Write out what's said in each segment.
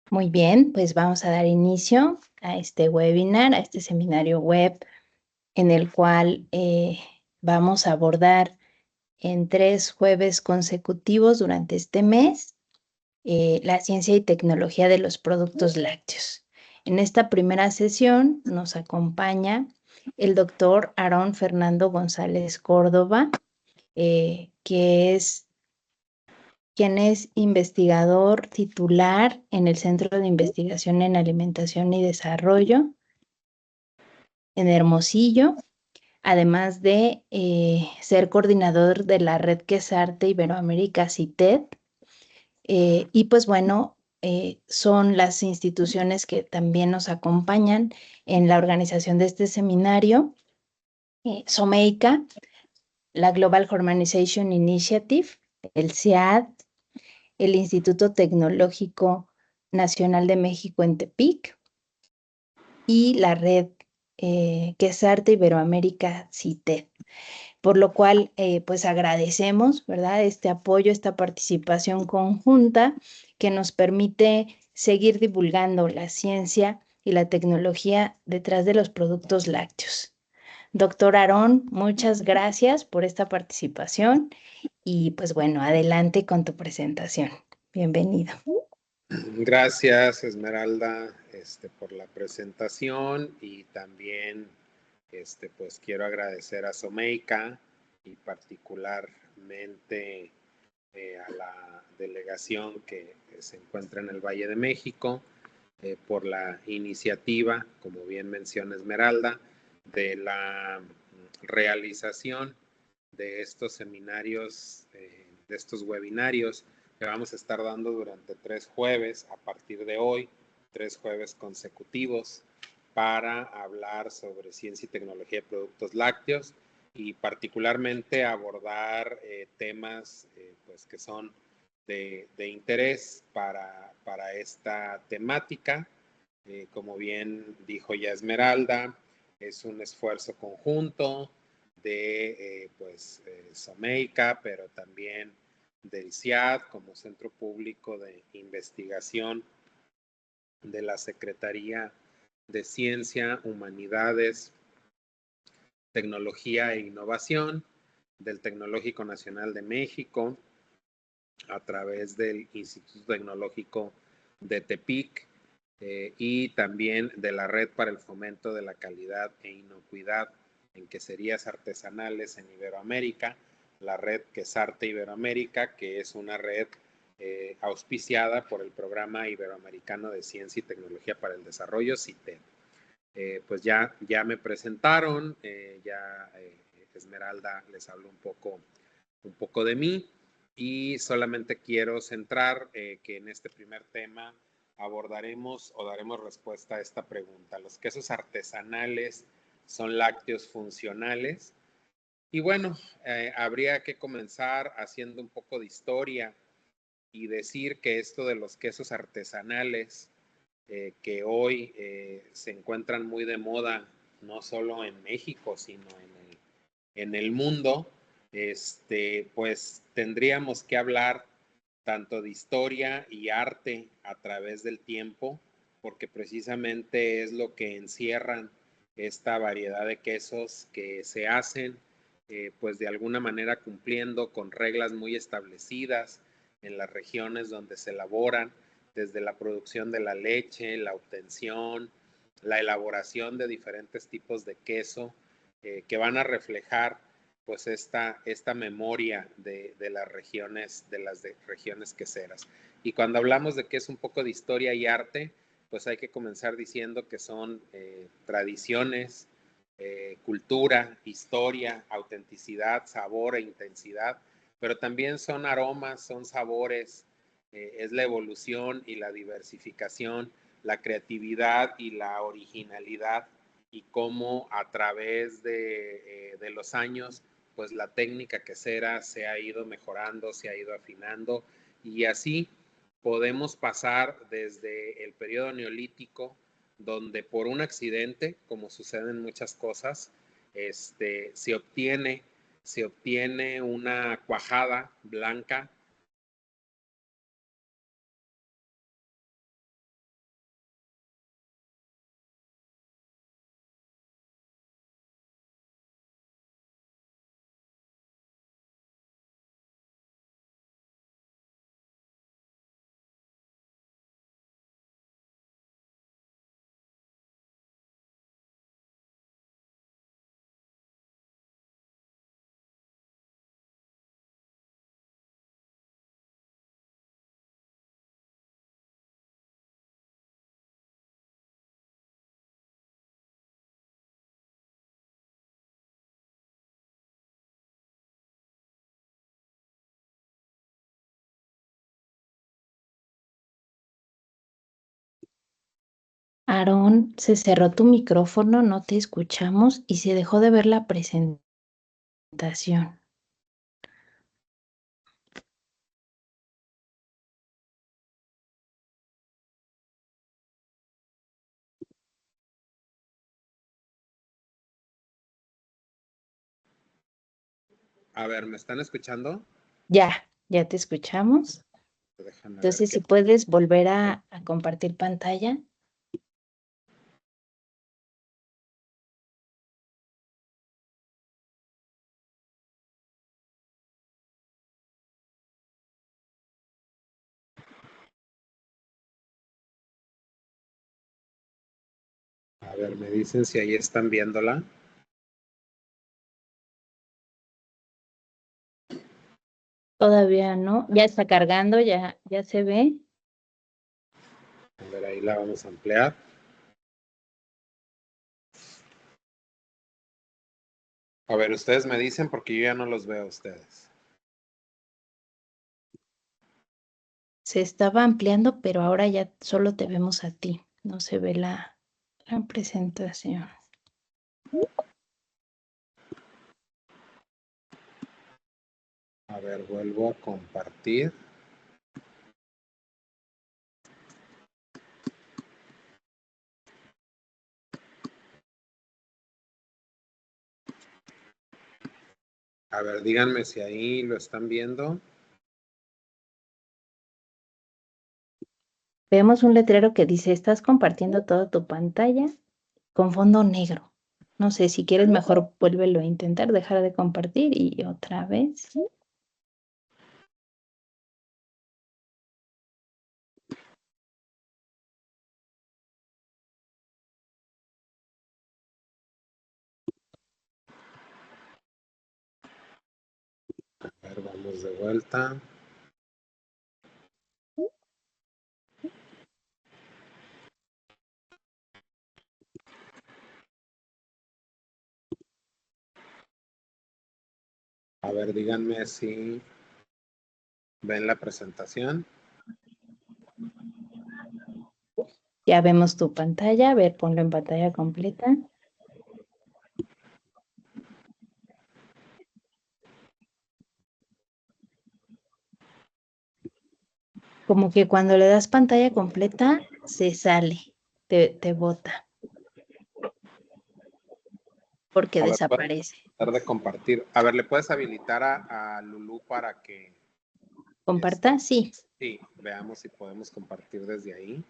Muy bien, pues vamos a dar inicio a este webinar, a este seminario web en el cual vamos a abordar en 3 jueves consecutivos durante este mes la ciencia y tecnología de los productos lácteos. En esta primera sesión nos acompaña el doctor Aarón Fernando González Córdoba, que es quien es investigador titular en el Centro de Investigación en Alimentación y Desarrollo en Hermosillo, además de ser coordinador de la red Quesarte Iberoamérica CITED. Y pues bueno, son las instituciones que también nos acompañan en la organización de este seminario, SOMEICA, la Global Harmonization Initiative, el CIAD, el Instituto Tecnológico Nacional de México en Tepic y la red Quesarte Iberoamérica CITED. Por lo cual, pues agradecemos, ¿verdad? Este apoyo, esta participación conjunta que nos permite seguir divulgando la ciencia y la tecnología detrás de los productos lácteos. Doctor Aarón, muchas gracias por esta participación y pues bueno, adelante con tu presentación. Bienvenido. Gracias, Esmeralda, por la presentación y también pues quiero agradecer a Someica y particularmente a la delegación que se encuentra en el Valle de México por la iniciativa, como bien menciona Esmeralda, de la realización de estos seminarios, de estos webinarios que vamos a estar dando durante 3 jueves a partir de hoy, 3 jueves consecutivos, para hablar sobre ciencia y tecnología de productos lácteos y particularmente abordar temas pues que son de interés para esta temática. Como bien dijo ya Esmeralda, es un esfuerzo conjunto de Someica, pero también del CIAD como Centro Público de Investigación de la Secretaría de Ciencia, Humanidades, Tecnología e Innovación, del Tecnológico Nacional de México, a través del Instituto Tecnológico de Tepic y también de la Red para el Fomento de la Calidad e Inocuidad en Queserías Artesanales en Iberoamérica, la red Quesarte Iberoamérica, que es una red auspiciada por el Programa Iberoamericano de Ciencia y Tecnología para el Desarrollo, CITED. Pues ya me presentaron, Esmeralda les habló un poco de mí y solamente quiero centrar que en este primer tema abordaremos o daremos respuesta a esta pregunta. ¿Los quesos artesanales son lácteos funcionales? Y bueno, habría que comenzar haciendo un poco de historia y decir que esto de los quesos artesanales que hoy se encuentran muy de moda, no solo en México, sino en el mundo, pues tendríamos que hablar tanto de historia y arte a través del tiempo, porque precisamente es lo que encierran esta variedad de quesos que se hacen, pues de alguna manera cumpliendo con reglas muy establecidas en las regiones donde se elaboran, desde la producción de la leche, la obtención, la elaboración de diferentes tipos de queso que van a reflejar pues esta memoria de las regiones queseras. Y cuando hablamos de que es un poco de historia y arte, pues hay que comenzar diciendo que son tradiciones, cultura, historia, autenticidad, sabor e intensidad, pero también son aromas, son sabores, es la evolución y la diversificación, la creatividad y la originalidad, y cómo a través de los años pues la técnica quesera se ha ido mejorando, se ha ido afinando, y así podemos pasar desde el periodo neolítico, donde por un accidente, como sucede en muchas cosas, se obtiene una cuajada blanca Aarón, se cerró tu micrófono, no te escuchamos y se dejó de ver la presentación. A ver, ¿me están escuchando? Ya te escuchamos. Déjame ver Entonces, qué. si puedes volver a compartir pantalla. A ver, me dicen si ahí están viéndola. Todavía no, ya está cargando, ya se ve. A ver, ahí la vamos a ampliar. A ver, ustedes me dicen porque yo ya no los veo a ustedes. Se estaba ampliando, pero ahora ya solo te vemos a ti. No se ve la presentación. A ver, vuelvo a compartir. A ver, díganme si ahí lo están viendo. Vemos un letrero que dice, estás compartiendo toda tu pantalla con fondo negro. No sé, si quieres mejor vuélvelo a intentar, dejar de compartir y otra vez. A ver, vamos de vuelta. A ver, díganme si ven la presentación. Ya vemos tu pantalla, a ver, ponlo en pantalla completa. Como que cuando le das pantalla completa, se sale, te bota, porque A ver, voy a desaparece. tratar de compartir. A ver, ¿le puedes habilitar a Lulu para que ¿Comparta? Sí. sí, veamos si podemos compartir desde ahí?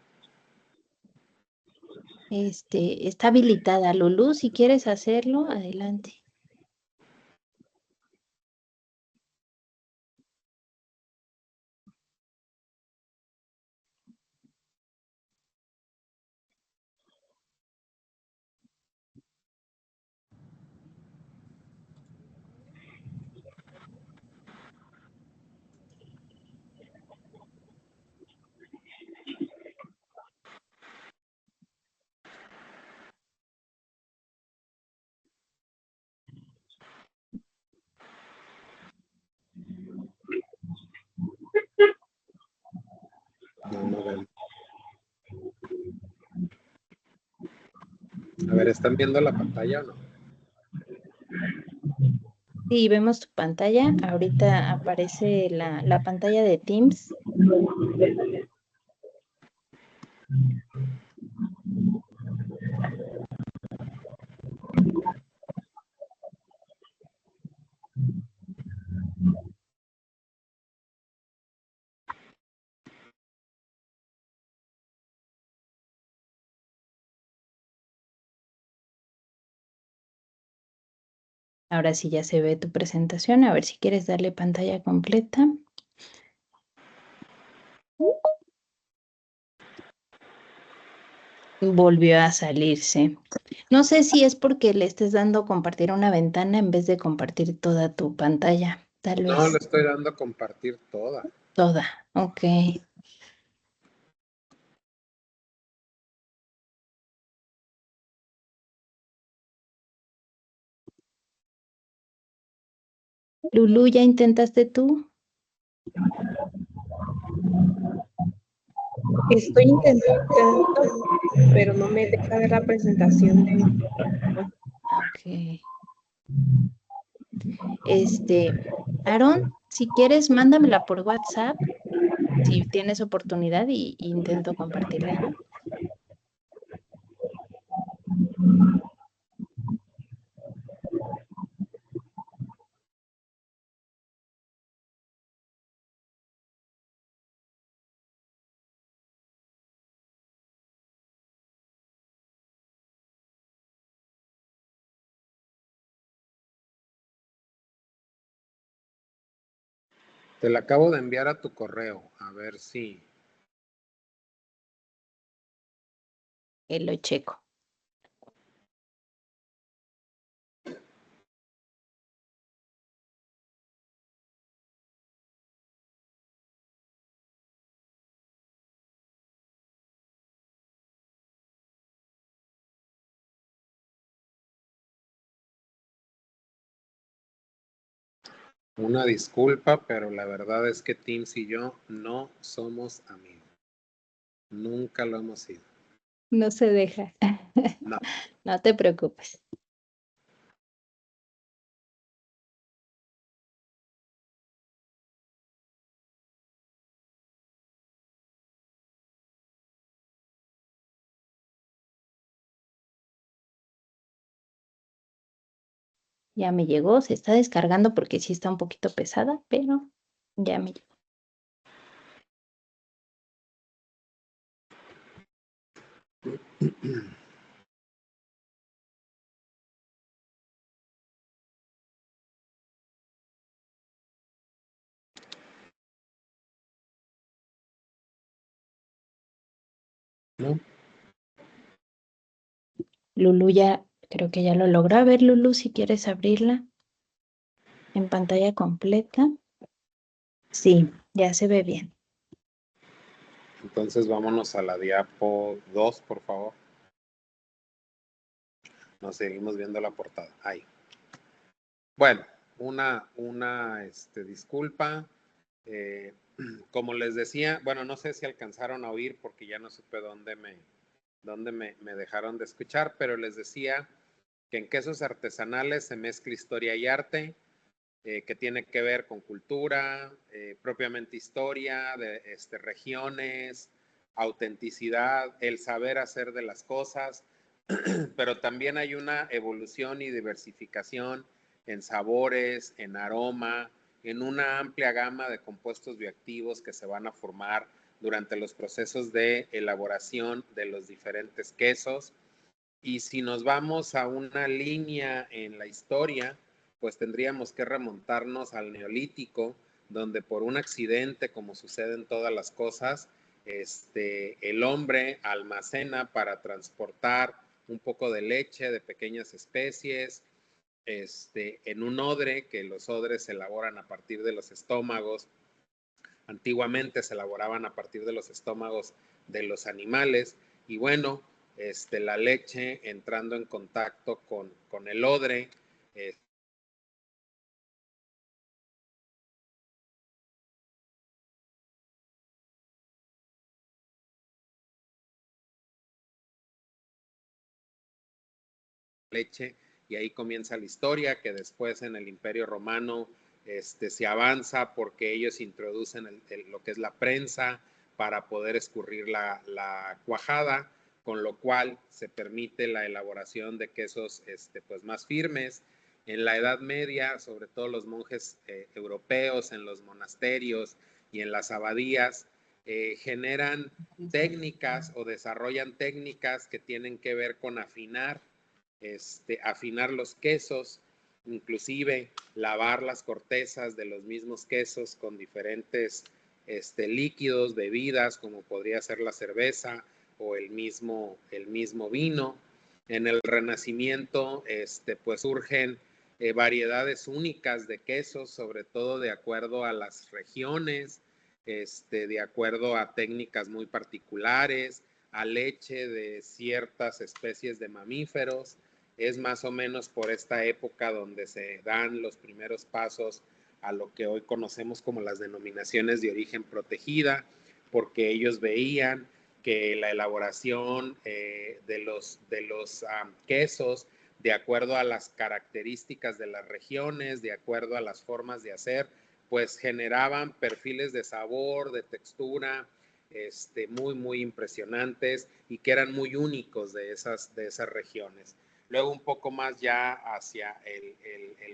Está habilitada Lulu, si quieres hacerlo, adelante. No, no ven. A ver, ¿están viendo la pantalla o no? Sí, vemos tu pantalla. Ahorita aparece la pantalla de Teams. Ahora sí ya se ve tu presentación. A ver si quieres darle pantalla completa. Volvió a salirse. No sé si es porque le estés dando compartir una ventana en vez de compartir toda tu pantalla. Tal No, le vez estoy dando a compartir toda. toda. Ok. Lulu, ¿ya intentaste tú? Estoy intentando, pero no me deja ver la presentación de... Ok. Aaron, si quieres, mándamela por WhatsApp, si tienes oportunidad y intento compartirla yo. Te la acabo de enviar a tu correo, a ver si... Lo checo. Una disculpa, pero la verdad es que Teams y yo no somos amigos. Nunca lo hemos sido. No se deja. No. No te preocupes. Ya me llegó, se está descargando porque sí está un poquito pesada, pero ya me llegó. ¿No? Lulu ya, creo que ya lo logró. A ver, Lulu, si quieres abrirla en pantalla completa. Sí, ya se ve bien. Entonces vámonos a la diapo 2, por favor. Nos seguimos viendo la portada. Ahí. Bueno, una disculpa. Como les decía, bueno, no sé si alcanzaron a oír porque ya no supe dónde me dejaron de escuchar, pero les decía que en quesos artesanales se mezcla historia y arte, que tiene que ver con cultura, propiamente historia, de regiones, autenticidad, el saber hacer de las cosas, pero también hay una evolución y diversificación en sabores, en aroma, en una amplia gama de compuestos bioactivos que se van a formar durante los procesos de elaboración de los diferentes quesos. Y si nos vamos a una línea en la historia, pues tendríamos que remontarnos al Neolítico, donde por un accidente, como sucede en todas las cosas, el hombre almacena para transportar un poco de leche de pequeñas especies, en un odre, que los odres se elaboran a partir de los estómagos. Antiguamente se elaboraban a partir de los estómagos de los animales y bueno, la leche entrando en contacto con el odre, leche, y ahí comienza la historia que después en el Imperio Romano se avanza porque ellos introducen lo que es la prensa para poder escurrir la cuajada, con lo cual se permite la elaboración de quesos pues más firmes. En la Edad Media, sobre todo los monjes europeos en los monasterios y en las abadías, generan técnicas o desarrollan técnicas que tienen que ver con afinar afinar los quesos, inclusive lavar las cortezas de los mismos quesos con diferentes líquidos, bebidas, como podría ser la cerveza o el mismo vino. En el Renacimiento, pues surgen variedades únicas de quesos, sobre todo de acuerdo a las regiones, de acuerdo a técnicas muy particulares, a leche de ciertas especies de mamíferos. Es más o menos por esta época donde se dan los primeros pasos a lo que hoy conocemos como las denominaciones de origen protegida, porque ellos veían que la elaboración de los quesos, de acuerdo a las características de las regiones, de acuerdo a las formas de hacer, pues generaban perfiles de sabor, de textura, muy impresionantes y que eran muy únicos de esas regiones. Luego un poco más ya hacia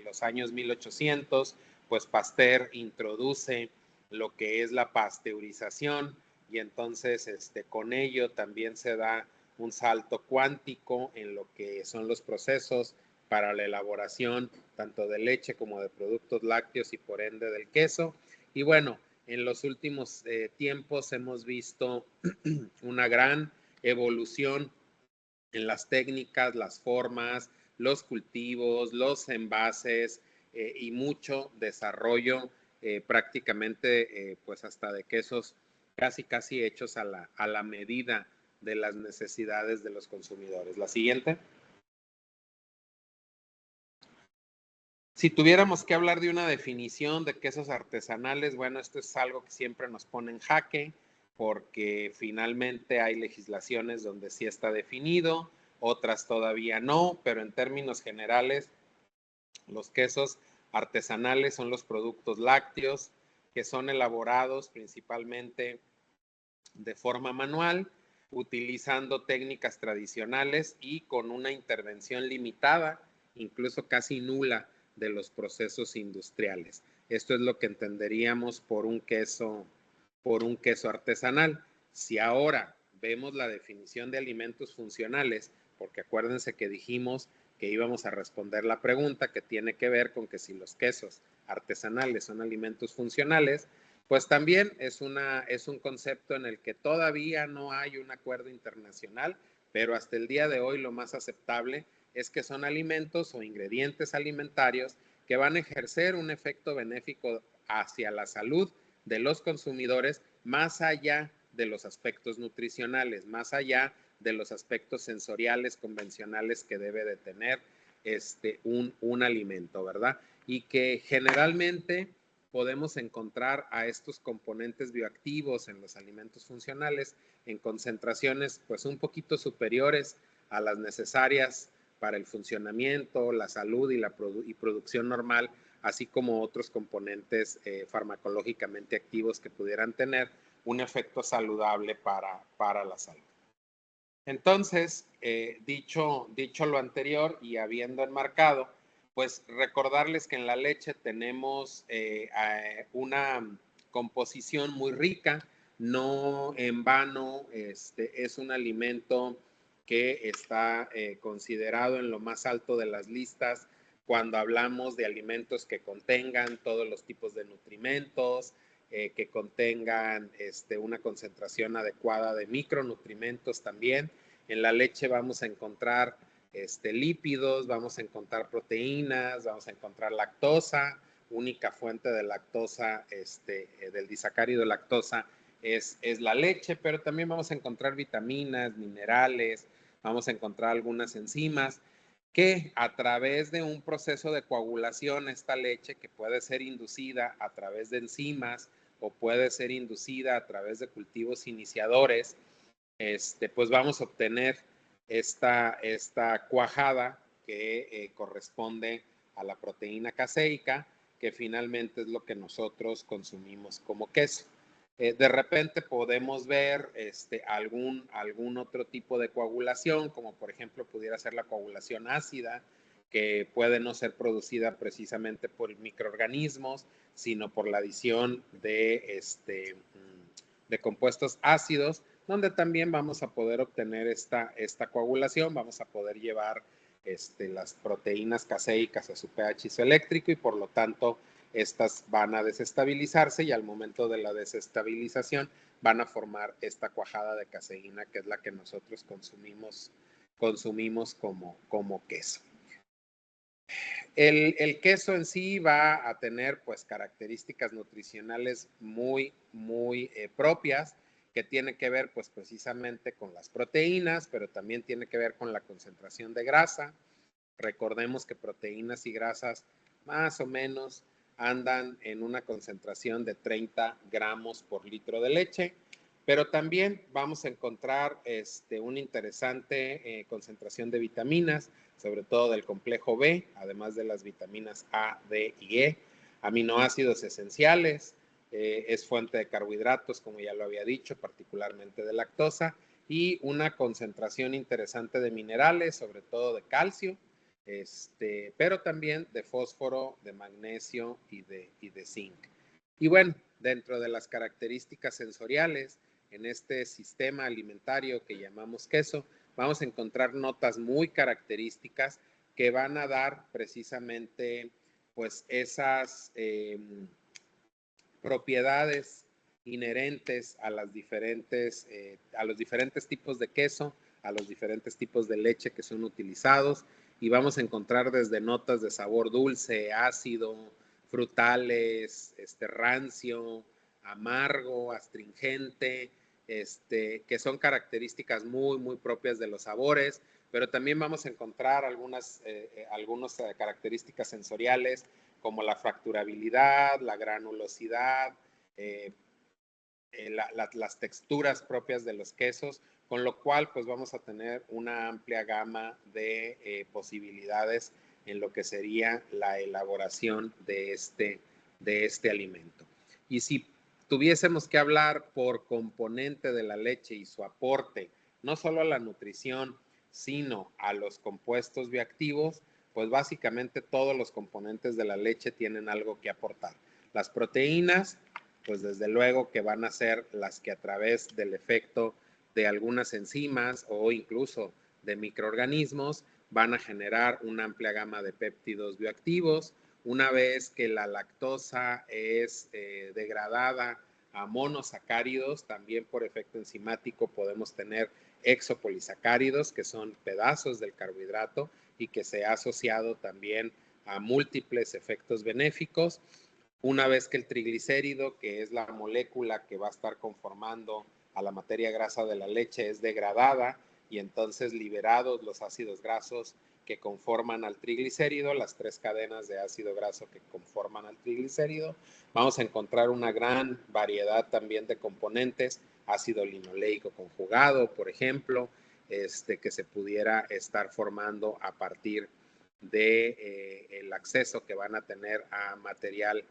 los años 1800, pues Pasteur introduce lo que es la pasteurización y entonces con ello también se da un salto cuántico en lo que son los procesos para la elaboración tanto de leche como de productos lácteos y por ende del queso. Y bueno, en los últimos tiempos hemos visto una gran evolución en las técnicas, las formas, los cultivos, los envases y mucho desarrollo prácticamente pues hasta de quesos casi hechos a la medida de las necesidades de los consumidores. La siguiente. Si tuviéramos que hablar de una definición de quesos artesanales, bueno, esto es algo que siempre nos pone en jaque porque finalmente hay legislaciones donde sí está definido, otras todavía no, pero en términos generales, los quesos artesanales son los productos lácteos que son elaborados principalmente de forma manual, utilizando técnicas tradicionales y con una intervención limitada, incluso casi nula, de los procesos industriales. Esto es lo que entenderíamos por un queso artesanal. Si ahora vemos la definición de alimentos funcionales, porque acuérdense que dijimos que íbamos a responder la pregunta que tiene que ver con que si los quesos artesanales son alimentos funcionales, pues también es un concepto en el que todavía no hay un acuerdo internacional, pero hasta el día de hoy lo más aceptable es que son alimentos o ingredientes alimentarios que van a ejercer un efecto benéfico hacia la salud de los consumidores más allá de los aspectos nutricionales, más allá de los aspectos sensoriales convencionales que debe de tener un alimento, ¿verdad? Y que generalmente podemos encontrar a estos componentes bioactivos en los alimentos funcionales en concentraciones pues un poquito superiores a las necesarias para el funcionamiento, la salud y la producción normal, así como otros componentes farmacológicamente activos que pudieran tener un efecto saludable para la salud. Entonces, dicho lo anterior y habiendo enmarcado, pues recordarles que en la leche tenemos una composición muy rica, no en vano, es un alimento que está considerado en lo más alto de las listas cuando hablamos de alimentos que contengan todos los tipos de nutrimentos, que contengan una concentración adecuada de micronutrimentos también. En la leche vamos a encontrar lípidos, vamos a encontrar proteínas, vamos a encontrar lactosa, única fuente de lactosa, del disacárido lactosa es la leche, pero también vamos a encontrar vitaminas, minerales, vamos a encontrar algunas enzimas que a través de un proceso de coagulación, esta leche que puede ser inducida a través de enzimas o puede ser inducida a través de cultivos iniciadores, pues vamos a obtener esta cuajada que corresponde a la proteína caseica, que finalmente es lo que nosotros consumimos como queso. De repente podemos ver algún otro tipo de coagulación, como por ejemplo pudiera ser la coagulación ácida, que puede no ser producida precisamente por microorganismos, sino por la adición de compuestos ácidos, donde también vamos a poder obtener esta coagulación, vamos a poder llevar las proteínas caseicas a su pH isoeléctrico y por lo tanto estas van a desestabilizarse y al momento de la desestabilización van a formar esta cuajada de caseína que es la que nosotros consumimos como queso. El queso en sí va a tener pues características nutricionales muy propias que tiene que ver pues precisamente con las proteínas, pero también tiene que ver con la concentración de grasa. Recordemos que proteínas y grasas más o menos andan en una concentración de 30 gramos por litro de leche. Pero también vamos a encontrar una interesante concentración de vitaminas, sobre todo del complejo B, además de las vitaminas A, D y E, aminoácidos esenciales, es fuente de carbohidratos, como ya lo había dicho, particularmente de lactosa, y una concentración interesante de minerales, sobre todo de calcio, pero también de fósforo, de magnesio y de zinc. Y bueno, dentro de las características sensoriales, en este sistema alimentario que llamamos queso, vamos a encontrar notas muy características que van a dar precisamente pues esas propiedades inherentes a los diferentes tipos de queso, a los diferentes tipos de leche que son utilizados, y vamos a encontrar desde notas de sabor dulce, ácido, frutales, rancio, amargo, astringente, que son características muy, muy propias de los sabores, pero también vamos a encontrar algunas características sensoriales como la fracturabilidad, la granulosidad, las texturas propias de los quesos, con lo cual pues vamos a tener una amplia gama de posibilidades en lo que sería la elaboración de este alimento. Y si tuviésemos que hablar por componente de la leche y su aporte, no solo a la nutrición, sino a los compuestos bioactivos, pues básicamente todos los componentes de la leche tienen algo que aportar. Las proteínas, pues desde luego que van a ser las que a través del efecto de algunas enzimas o incluso de microorganismos van a generar una amplia gama de péptidos bioactivos. Una vez que la lactosa es degradada a monosacáridos, también por efecto enzimático podemos tener exopolisacáridos, que son pedazos del carbohidrato y que se ha asociado también a múltiples efectos benéficos. Una vez que el triglicérido, que es la molécula que va a estar conformando a la materia grasa de la leche, es degradada y entonces liberados los ácidos grasos que conforman al triglicérido, las 3 cadenas de ácido graso que conforman al triglicérido, vamos a encontrar una gran variedad también de componentes, ácido linoleico conjugado, por ejemplo, que se pudiera estar formando a partir de el acceso que van a tener a material,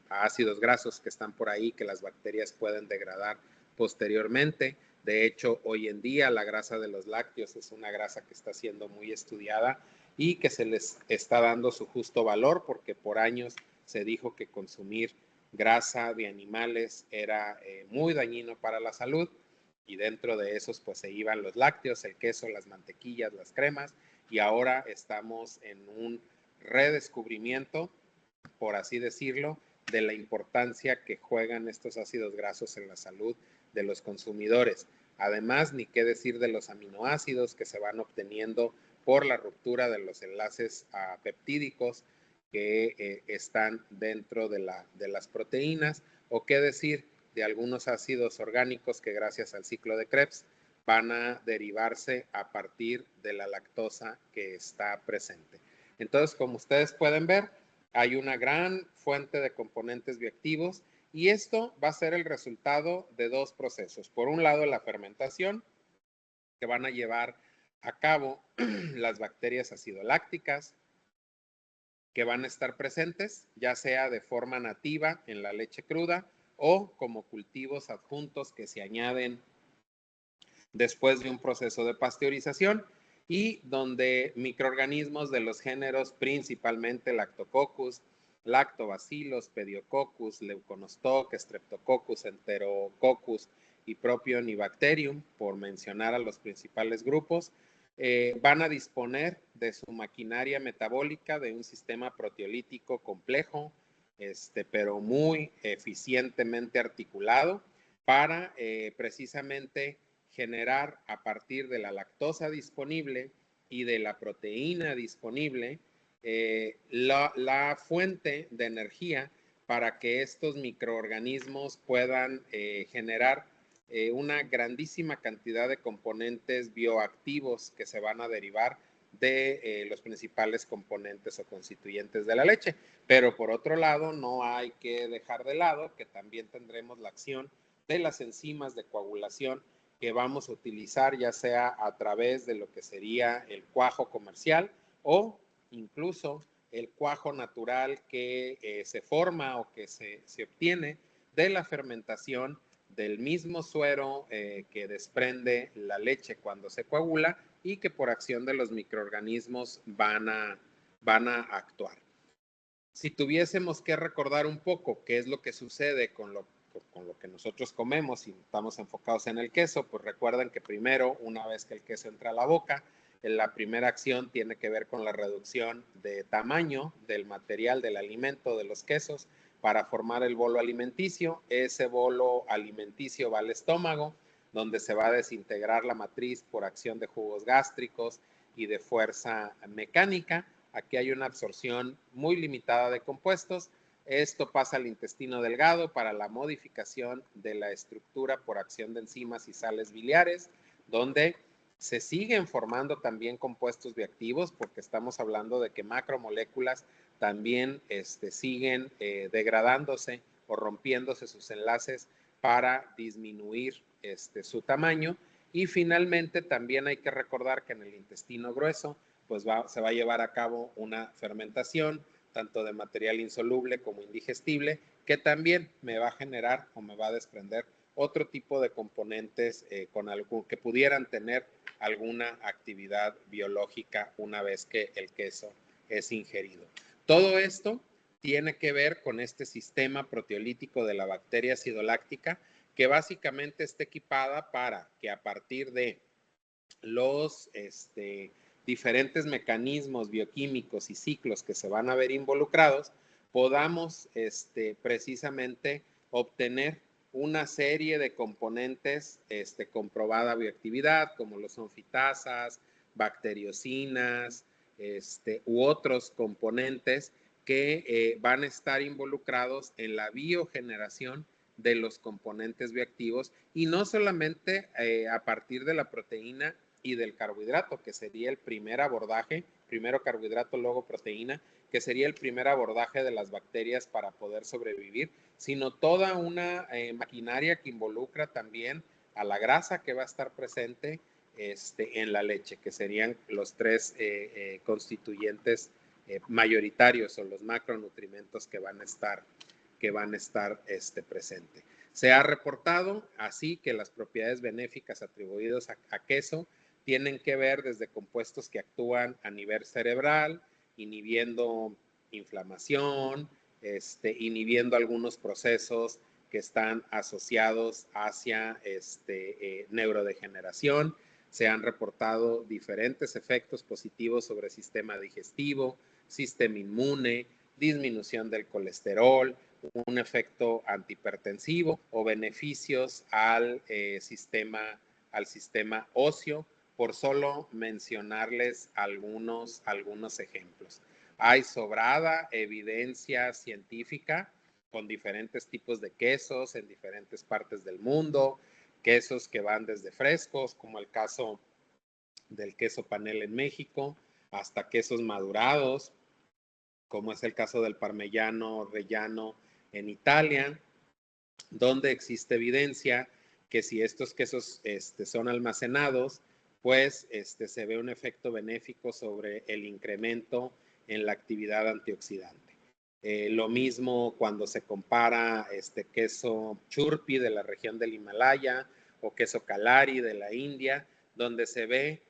a ácidos grasos que están por ahí, que las bacterias pueden degradar posteriormente. De hecho, hoy en día la grasa de los lácteos es una grasa que está siendo muy estudiada y que se les está dando su justo valor, porque por años se dijo que consumir grasa de animales era muy dañino para la salud, y dentro de esos pues se iban los lácteos, el queso, las mantequillas, las cremas, y ahora estamos en un redescubrimiento, por así decirlo, de la importancia que juegan estos ácidos grasos en la salud de los consumidores. Además, ni qué decir de los aminoácidos que se van obteniendo por la ruptura de los enlaces peptídicos que están dentro de las proteínas, o qué decir de algunos ácidos orgánicos que gracias al ciclo de Krebs van a derivarse a partir de la lactosa que está presente. Entonces, como ustedes pueden ver, hay una gran fuente de componentes bioactivos y esto va a ser el resultado de 2 procesos. Por un lado, la fermentación, que van a llevar a cabo las bacterias acidolácticas, que van a estar presentes, ya sea de forma nativa en la leche cruda o como cultivos adjuntos que se añaden después de un proceso de pasteurización, y donde microorganismos de los géneros principalmente Lactococcus, Lactobacillus, Pediococcus, Leuconostoc, Streptococcus, Enterococcus y Propionibacterium, por mencionar a los principales grupos, van a disponer de su maquinaria metabólica, de un sistema proteolítico complejo, pero muy eficientemente articulado para precisamente generar a partir de la lactosa disponible y de la proteína disponible la fuente de energía para que estos microorganismos puedan generar una grandísima cantidad de componentes bioactivos que se van a derivar de los principales componentes o constituyentes de la leche. Pero por otro lado, no hay que dejar de lado que también tendremos la acción de las enzimas de coagulación que vamos a utilizar, ya sea a través de lo que sería el cuajo comercial o incluso el cuajo natural que se forma o que se obtiene de la fermentación del mismo suero que desprende la leche cuando se coagula y que por acción de los microorganismos van a actuar. Si tuviésemos que recordar un poco qué es lo que sucede con lo que nosotros comemos y estamos enfocados en el queso, pues recuerden que primero, una vez que el queso entra a la boca, la primera acción tiene que ver con la reducción de tamaño del material, del alimento, de los quesos, para formar el bolo alimenticio. Ese bolo alimenticio va al estómago, donde se va a desintegrar la matriz por acción de jugos gástricos y de fuerza mecánica. Aquí hay una absorción muy limitada de compuestos. Esto pasa al intestino delgado para la modificación de la estructura por acción de enzimas y sales biliares, donde se siguen formando también compuestos bioactivos, porque estamos hablando de que macromoléculas también siguen degradándose o rompiéndose sus enlaces para disminuir su tamaño. Y finalmente también hay que recordar que en el intestino grueso pues se va a llevar a cabo una fermentación tanto de material insoluble como indigestible, que también me va a generar o me va a desprender otro tipo de componentes que pudieran tener alguna actividad biológica una vez que el queso es ingerido. Todo esto tiene que ver con este sistema proteolítico de la bacteria acidoláctica, que básicamente está equipada para que a partir de los diferentes mecanismos bioquímicos y ciclos que se van a ver involucrados, podamos precisamente obtener una serie de componentes comprobada bioactividad, como lo son fitasas, bacteriocinas, u otros componentes que van a estar involucrados en la biogeneración de los componentes bioactivos, y no solamente a partir de la proteína y del carbohidrato, que sería el primer abordaje, primero carbohidrato, luego proteína, que sería el primer abordaje de las bacterias para poder sobrevivir, sino toda una maquinaria que involucra también a la grasa que va a estar presente en la leche, que serían los tres constituyentes mayoritarios o los macronutrimentos que van a estar presentes. Se ha reportado así que las propiedades benéficas atribuidas a queso tienen que ver desde compuestos que actúan a nivel cerebral, inhibiendo inflamación, inhibiendo algunos procesos que están asociados hacia neurodegeneración. Se han reportado diferentes efectos positivos sobre el sistema digestivo, sistema inmune, disminución del colesterol, un efecto antihipertensivo o beneficios al sistema óseo, por solo mencionarles algunos ejemplos. Hay sobrada evidencia científica con diferentes tipos de quesos en diferentes partes del mundo, quesos que van desde frescos, como el caso del queso panela en México, hasta quesos madurados, como es el caso del parmigiano reggiano en Italia, donde existe evidencia que si estos quesos son almacenados, pues se ve un efecto benéfico sobre el incremento en la actividad antioxidante. Lo mismo cuando se compara queso churpi de la región del Himalaya o queso kalari de la India, donde se ve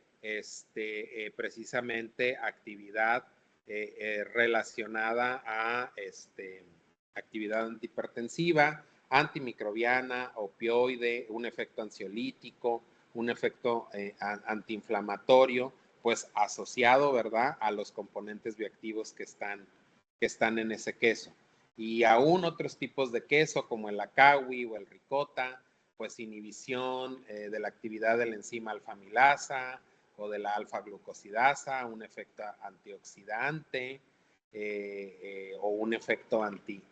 precisamente actividad relacionada a actividad antihipertensiva, antimicrobiana, opioide, un efecto ansiolítico, un efecto antiinflamatorio, pues asociado, ¿verdad?, a los componentes bioactivos que están en ese queso. Y aún otros tipos de queso, como el acahui o el ricota, pues inhibición de la actividad de la enzima alfa-amilasa o de la alfa-glucosidasa, un efecto antioxidante o un efecto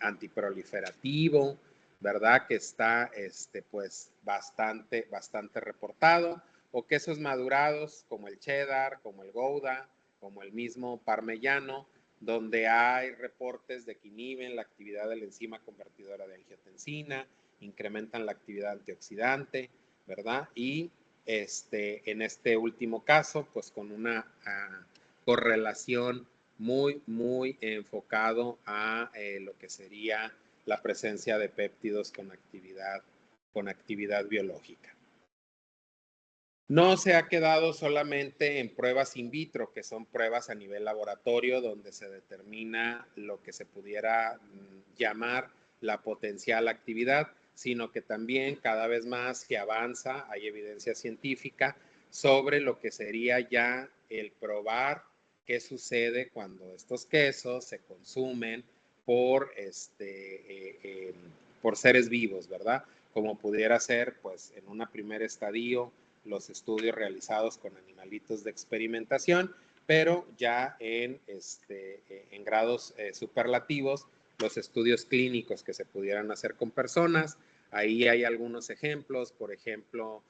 antiproliferativo, ¿verdad? Que está pues bastante reportado. O quesos madurados como el cheddar, como el gouda, como el mismo parmellano, donde hay reportes de que inhiben la actividad de la enzima convertidora de angiotensina, incrementan la actividad antioxidante, ¿verdad? Y en este último caso, pues con una correlación muy enfocado a lo que sería la presencia de péptidos con actividad biológica. No se ha quedado solamente en pruebas in vitro, que son pruebas a nivel laboratorio, donde se determina lo que se pudiera llamar la potencial actividad, sino que también cada vez más que avanza, hay evidencia científica sobre lo que sería ya el probar qué sucede cuando estos quesos se consumen por seres vivos, ¿verdad? Como pudiera ser, pues, en un primer estadio, los estudios realizados con animalitos de experimentación, pero ya en grados superlativos, los estudios clínicos que se pudieran hacer con personas. Ahí hay algunos ejemplos, por ejemplo,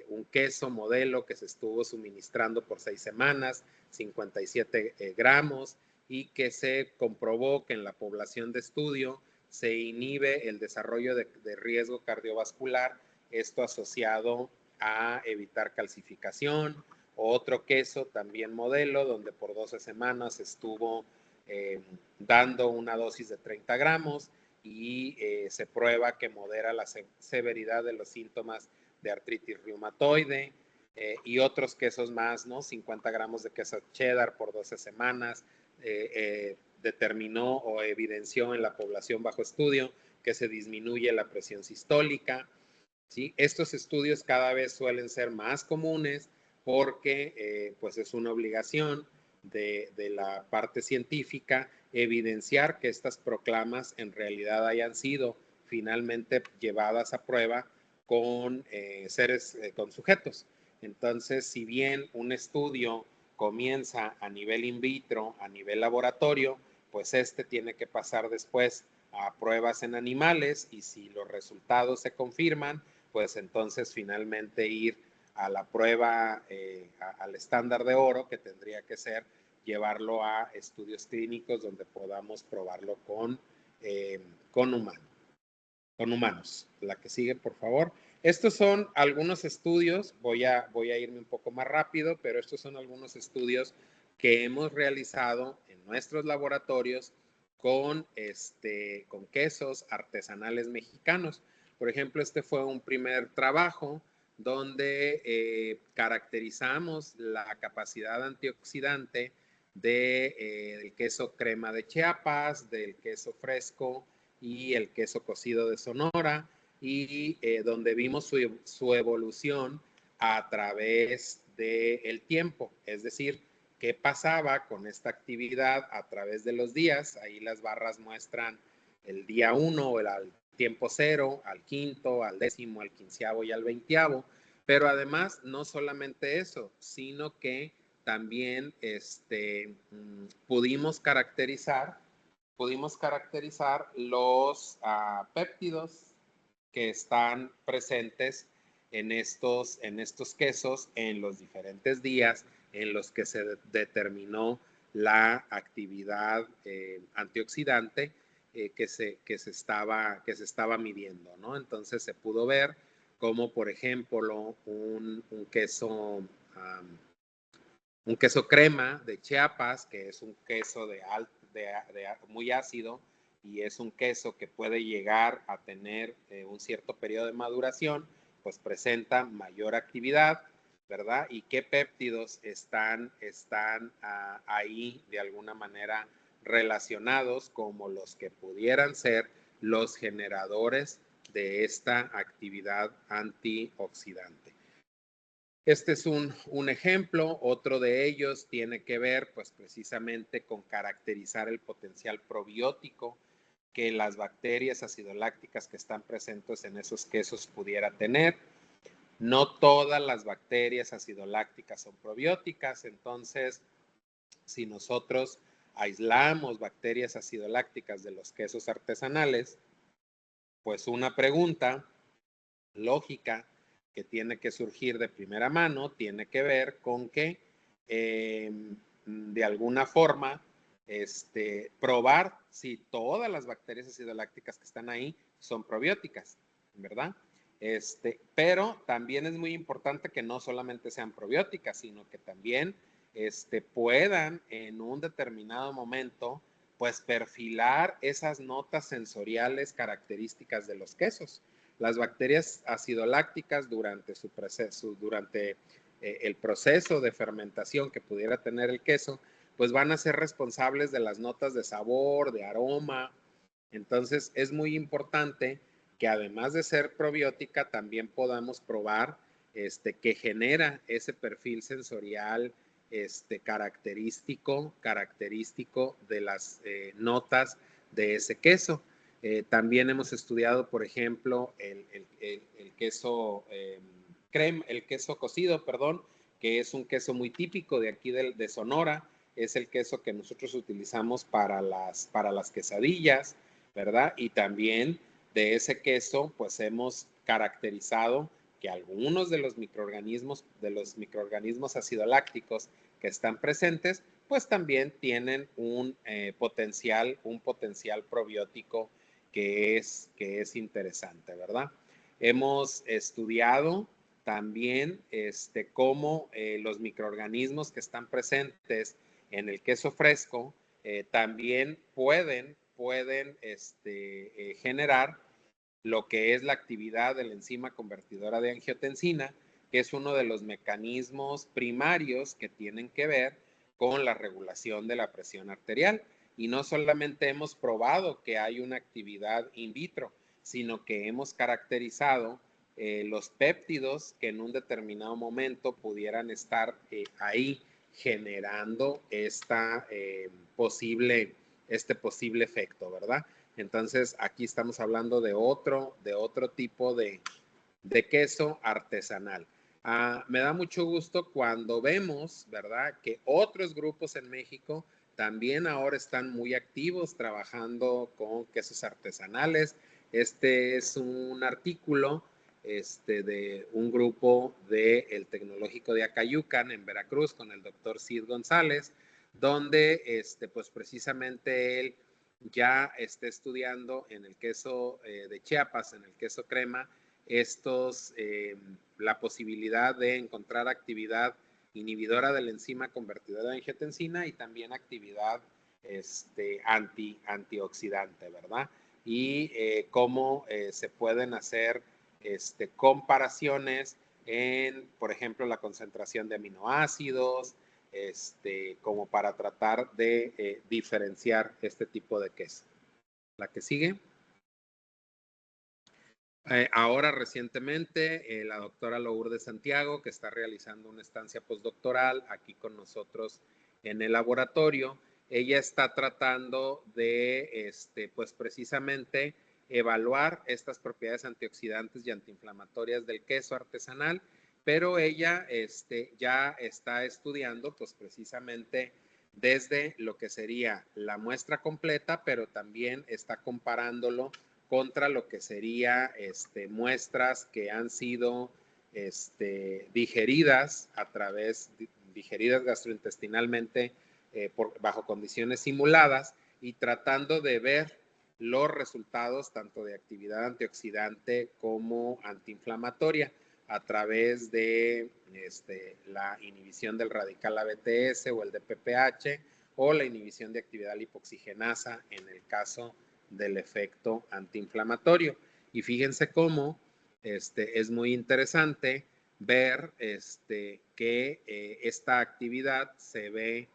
un queso modelo que se estuvo suministrando por 6 semanas, 57 gramos, y que se comprobó que en la población de estudio se inhibe el desarrollo de riesgo cardiovascular, esto asociado a evitar calcificación. Otro queso también modelo, donde por 12 semanas estuvo dando una dosis de 30 gramos y se prueba que modera la severidad de los síntomas de artritis reumatoide. Y otros quesos más, ¿no? 50 gramos de queso cheddar por 12 semanas, determinó o evidenció en la población bajo estudio que se disminuye la presión sistólica. ¿Sí? Estos estudios cada vez suelen ser más comunes porque pues es una obligación de la parte científica evidenciar que estas proclamas en realidad hayan sido finalmente llevadas a prueba con con sujetos. Entonces, si bien un estudio comienza a nivel in vitro, a nivel laboratorio, pues tiene que pasar después a pruebas en animales, y si los resultados se confirman, pues entonces finalmente ir a la prueba, al estándar de oro, que tendría que ser llevarlo a estudios clínicos donde podamos probarlo con humanos. La que sigue, por favor. Estos son algunos estudios, voy a irme un poco más rápido, pero estos son algunos estudios que hemos realizado en nuestros laboratorios con quesos artesanales mexicanos. Por ejemplo, este fue un primer trabajo donde caracterizamos la capacidad antioxidante del queso crema de Chiapas, del queso fresco y el queso cocido de Sonora, y donde vimos su evolución a través del tiempo, es decir, qué pasaba con esta actividad a través de los días. Ahí las barras muestran el día 1, al tiempo 0, al quinto, al décimo, al quinceavo y al veinteavo. Pero además, no solamente eso, sino que también pudimos caracterizar los péptidos que están presentes en estos quesos en los diferentes días en los que se determinó la actividad antioxidante que se estaba midiendo, ¿no? Entonces se pudo ver como, por ejemplo, un queso crema de Chiapas, que es un queso muy ácido, y es un queso que puede llegar a tener un cierto periodo de maduración, pues presenta mayor actividad, ¿verdad? Y qué péptidos están ahí de alguna manera relacionados como los que pudieran ser los generadores de esta actividad antioxidante. Este es un ejemplo. Otro de ellos tiene que ver pues precisamente con caracterizar el potencial probiótico que las bacterias acidolácticas que están presentes en esos quesos pudiera tener. No todas las bacterias acidolácticas son probióticas, entonces si nosotros aislamos bacterias acidolácticas de los quesos artesanales, pues una pregunta lógica que tiene que surgir de primera mano tiene que ver con que de alguna forma probar si todas las bacterias acidolácticas que están ahí son probióticas, ¿verdad? Pero también es muy importante que no solamente sean probióticas, sino que también puedan en un determinado momento pues perfilar esas notas sensoriales características de los quesos. Las bacterias acidolácticas durante su proceso, durante el proceso de fermentación que pudiera tener el queso, pues van a ser responsables de las notas de sabor, de aroma. Entonces es muy importante que además de ser probiótica, también podamos probar que genera ese perfil sensorial característico de las notas de ese queso. También hemos estudiado, por ejemplo, el queso creme, el queso cocido, perdón, que es un queso muy típico de aquí de Sonora. Es el queso que nosotros utilizamos para las quesadillas, ¿verdad? Y también de ese queso, pues hemos caracterizado que algunos de los microorganismos acidolácticos que están presentes, pues también tienen un potencial probiótico que es interesante, ¿verdad? Hemos estudiado también cómo los microorganismos que están presentes en el queso fresco también pueden generar lo que es la actividad de la enzima convertidora de angiotensina, que es uno de los mecanismos primarios que tienen que ver con la regulación de la presión arterial. Y no solamente hemos probado que hay una actividad in vitro, sino que hemos caracterizado los péptidos que en un determinado momento pudieran estar ahí generando este posible efecto, ¿verdad? Entonces, aquí estamos hablando de otro tipo de queso artesanal. Me da mucho gusto cuando vemos, ¿verdad?, que otros grupos en México también ahora están muy activos trabajando con quesos artesanales. Este es un artículo de un grupo del Tecnológico de Acayucan en Veracruz con el doctor Cid González, donde pues precisamente él ya está estudiando en el queso de Chiapas, en el queso crema, la posibilidad de encontrar actividad inhibidora de la enzima convertidora de angiotensina y también actividad antioxidante, ¿verdad? Y cómo se pueden hacer comparaciones en, por ejemplo, la concentración de aminoácidos, como para tratar de diferenciar este tipo de queso. La que sigue. Ahora recientemente la doctora Lourdes Santiago, que está realizando una estancia postdoctoral aquí con nosotros en el laboratorio, ella está tratando de, pues precisamente evaluar estas propiedades antioxidantes y antiinflamatorias del queso artesanal, pero ella ya está estudiando, pues precisamente desde lo que sería la muestra completa, pero también está comparándolo contra lo que sería muestras que han sido digeridas gastrointestinalmente bajo condiciones simuladas y tratando de ver los resultados tanto de actividad antioxidante como antiinflamatoria a través de la inhibición del radical ABTS o el DPPH o la inhibición de actividad lipoxigenasa en el caso del efecto antiinflamatorio. Y fíjense cómo es muy interesante ver que esta actividad se ve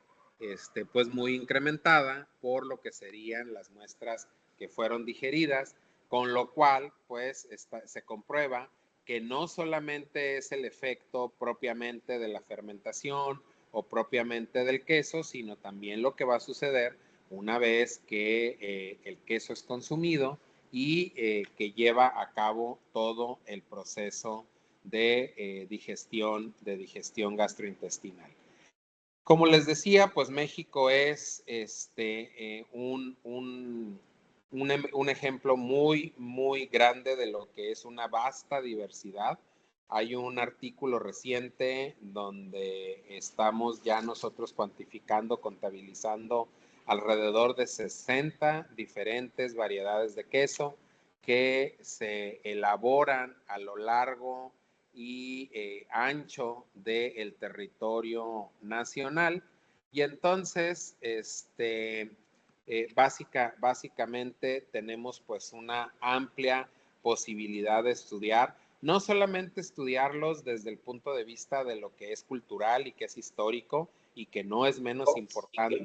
pues muy incrementada por lo que serían las muestras que fueron digeridas, con lo cual pues se comprueba que no solamente es el efecto propiamente de la fermentación o propiamente del queso, sino también lo que va a suceder una vez que el queso es consumido y que lleva a cabo todo el proceso de digestión gastrointestinal. Como les decía, pues México es un ejemplo muy, muy grande de lo que es una vasta diversidad. Hay un artículo reciente donde estamos ya nosotros cuantificando, contabilizando alrededor de 60 diferentes variedades de queso que se elaboran a lo largo y ancho del territorio nacional. Y entonces, básicamente tenemos pues una amplia posibilidad de estudiar, no solamente estudiarlos desde el punto de vista de lo que es cultural y que es histórico y que no es menos importante,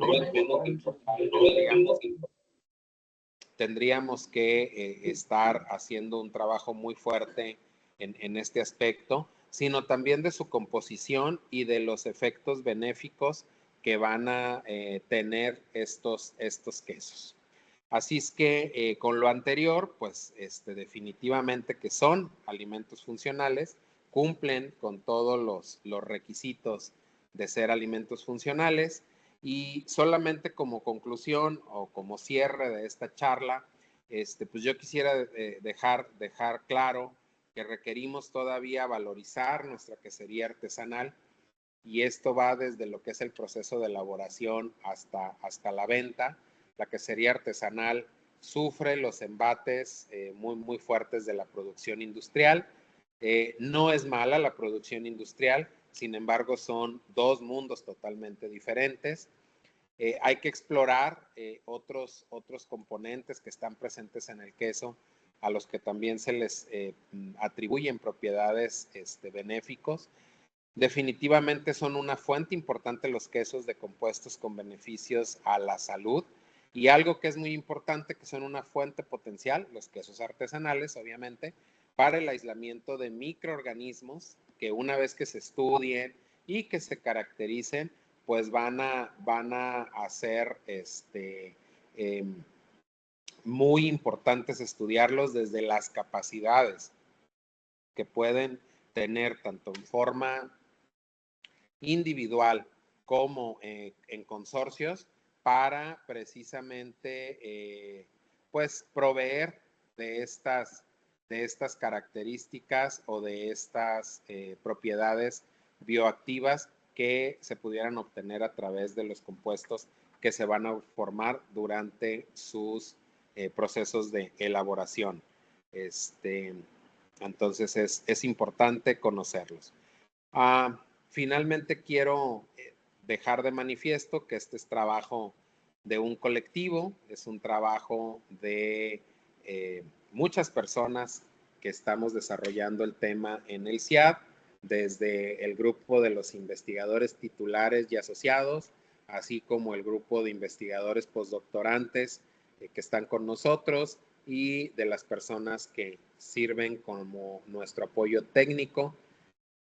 tendríamos que estar haciendo un trabajo muy fuerte en este aspecto, sino también de su composición y de los efectos benéficos que van a tener estos quesos. Así es que con lo anterior, pues definitivamente que son alimentos funcionales, cumplen con todos los requisitos de ser alimentos funcionales. Y solamente como conclusión o como cierre de esta charla, pues yo quisiera dejar claro que requerimos todavía valorizar nuestra quesería artesanal, y esto va desde lo que es el proceso de elaboración hasta la venta. La quesería artesanal sufre los embates muy fuertes de la producción industrial. No es mala la producción industrial, sin embargo son dos mundos totalmente diferentes. Hay que explorar otros componentes que están presentes en el queso, a los que también se les atribuyen propiedades benéficos. Definitivamente son una fuente importante los quesos de compuestos con beneficios a la salud, y algo que es muy importante, que son una fuente potencial, los quesos artesanales, obviamente, para el aislamiento de microorganismos que una vez que se estudien y que se caractericen, pues van a ser muy importantes estudiarlos desde las capacidades que pueden tener tanto en forma individual como en consorcios, para precisamente pues proveer de estas características o de estas propiedades bioactivas que se pudieran obtener a través de los compuestos que se van a formar durante sus procesos de elaboración. Entonces es importante conocerlos. Finalmente quiero dejar de manifiesto que este es trabajo de un colectivo, es un trabajo de muchas personas que estamos desarrollando el tema en el CIAD, desde el grupo de los investigadores titulares y asociados, así como el grupo de investigadores postdoctorantes que están con nosotros, y de las personas que sirven como nuestro apoyo técnico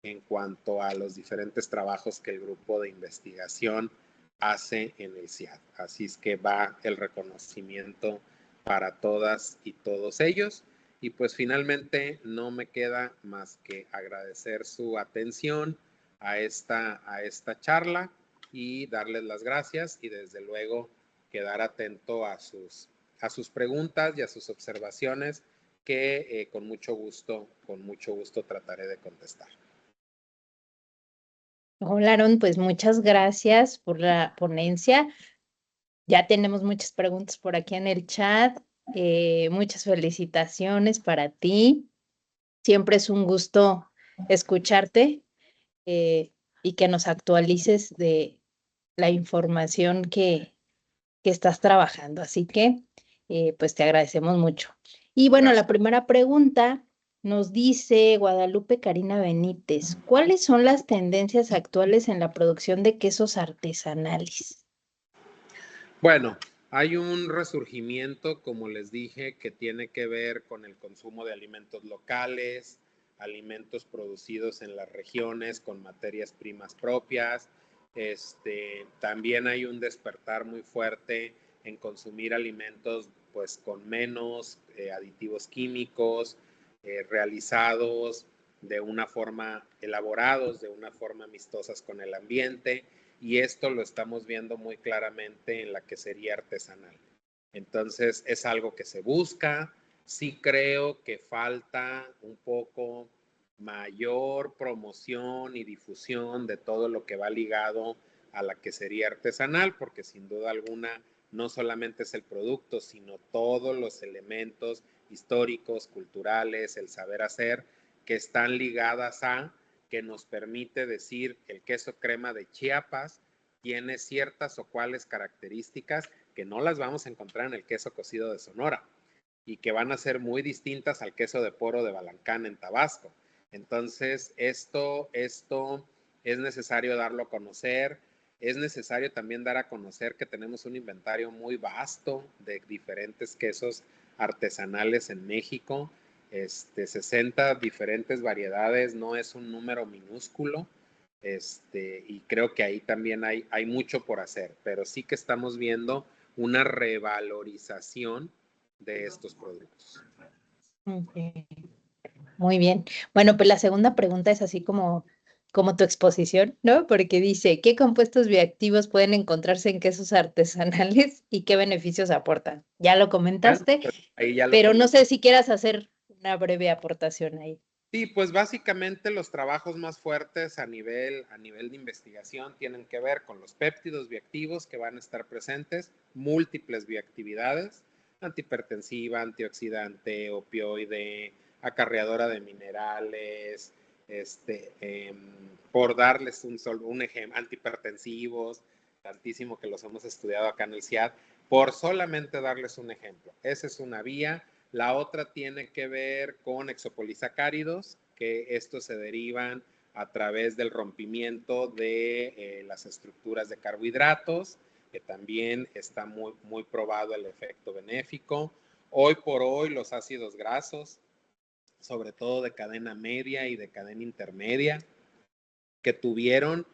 en cuanto a los diferentes trabajos que el grupo de investigación hace en el CIAD. Así es que va el reconocimiento para todas y todos ellos. Y pues finalmente no me queda más que agradecer su atención a esta charla y darles las gracias, y desde luego quedar atento a sus preguntas y a sus observaciones, que con mucho gusto trataré de contestar. Hola, Aaron, pues muchas gracias por la ponencia. Ya tenemos muchas preguntas por aquí en el chat. Muchas felicitaciones para ti. Siempre es un gusto escucharte y que nos actualices de la información que estás trabajando. Así que, pues te agradecemos mucho. Y bueno, la primera pregunta nos dice Guadalupe Karina Benítez: ¿cuáles son las tendencias actuales en la producción de quesos artesanales? Bueno, hay un resurgimiento, como les dije, que tiene que ver con el consumo de alimentos locales, alimentos producidos en las regiones con materias primas propias. También hay un despertar muy fuerte en consumir alimentos pues con menos aditivos químicos, realizados de una forma, elaborados de una forma amistosas con el ambiente, y esto lo estamos viendo muy claramente en la quesería artesanal. Entonces es algo que se busca. Sí creo que falta un poco mayor promoción y difusión de todo lo que va ligado a la quesería artesanal, porque sin duda alguna no solamente es el producto, sino todos los elementos históricos, culturales, el saber hacer, que están ligadas a, que nos permite decir el queso crema de Chiapas tiene ciertas o cuales características que no las vamos a encontrar en el queso cocido de Sonora y que van a ser muy distintas al queso de poro de Balancán en Tabasco. Entonces, esto es necesario darlo a conocer. Es necesario también dar a conocer que tenemos un inventario muy vasto de diferentes quesos artesanales en México. 60 diferentes variedades, no es un número minúsculo. Y creo que ahí también hay mucho por hacer, pero sí que estamos viendo una revalorización de estos productos. Ok. Muy bien. Bueno, pues la segunda pregunta es así como tu exposición, ¿no? Porque dice, ¿qué compuestos bioactivos pueden encontrarse en quesos artesanales y qué beneficios aportan? Ya lo comentaste, Pues ahí ya lo pero no sé comenté. si quieras hacer una breve aportación ahí. Sí, pues básicamente los trabajos más fuertes a nivel de investigación tienen que ver con los péptidos bioactivos que van a estar presentes, múltiples bioactividades, antihipertensiva, antioxidante, opioide, acarreadora de minerales, por darles un ejemplo, antihipertensivos, tantísimo que los hemos estudiado acá en el CIAD, por solamente darles un ejemplo. Esa es una vía. La otra tiene que ver con exopolisacáridos, que estos se derivan a través del rompimiento de las estructuras de carbohidratos, que también está muy probado el efecto benéfico. Hoy por hoy los ácidos grasos, sobre todo de cadena media y de cadena intermedia, que tuvieron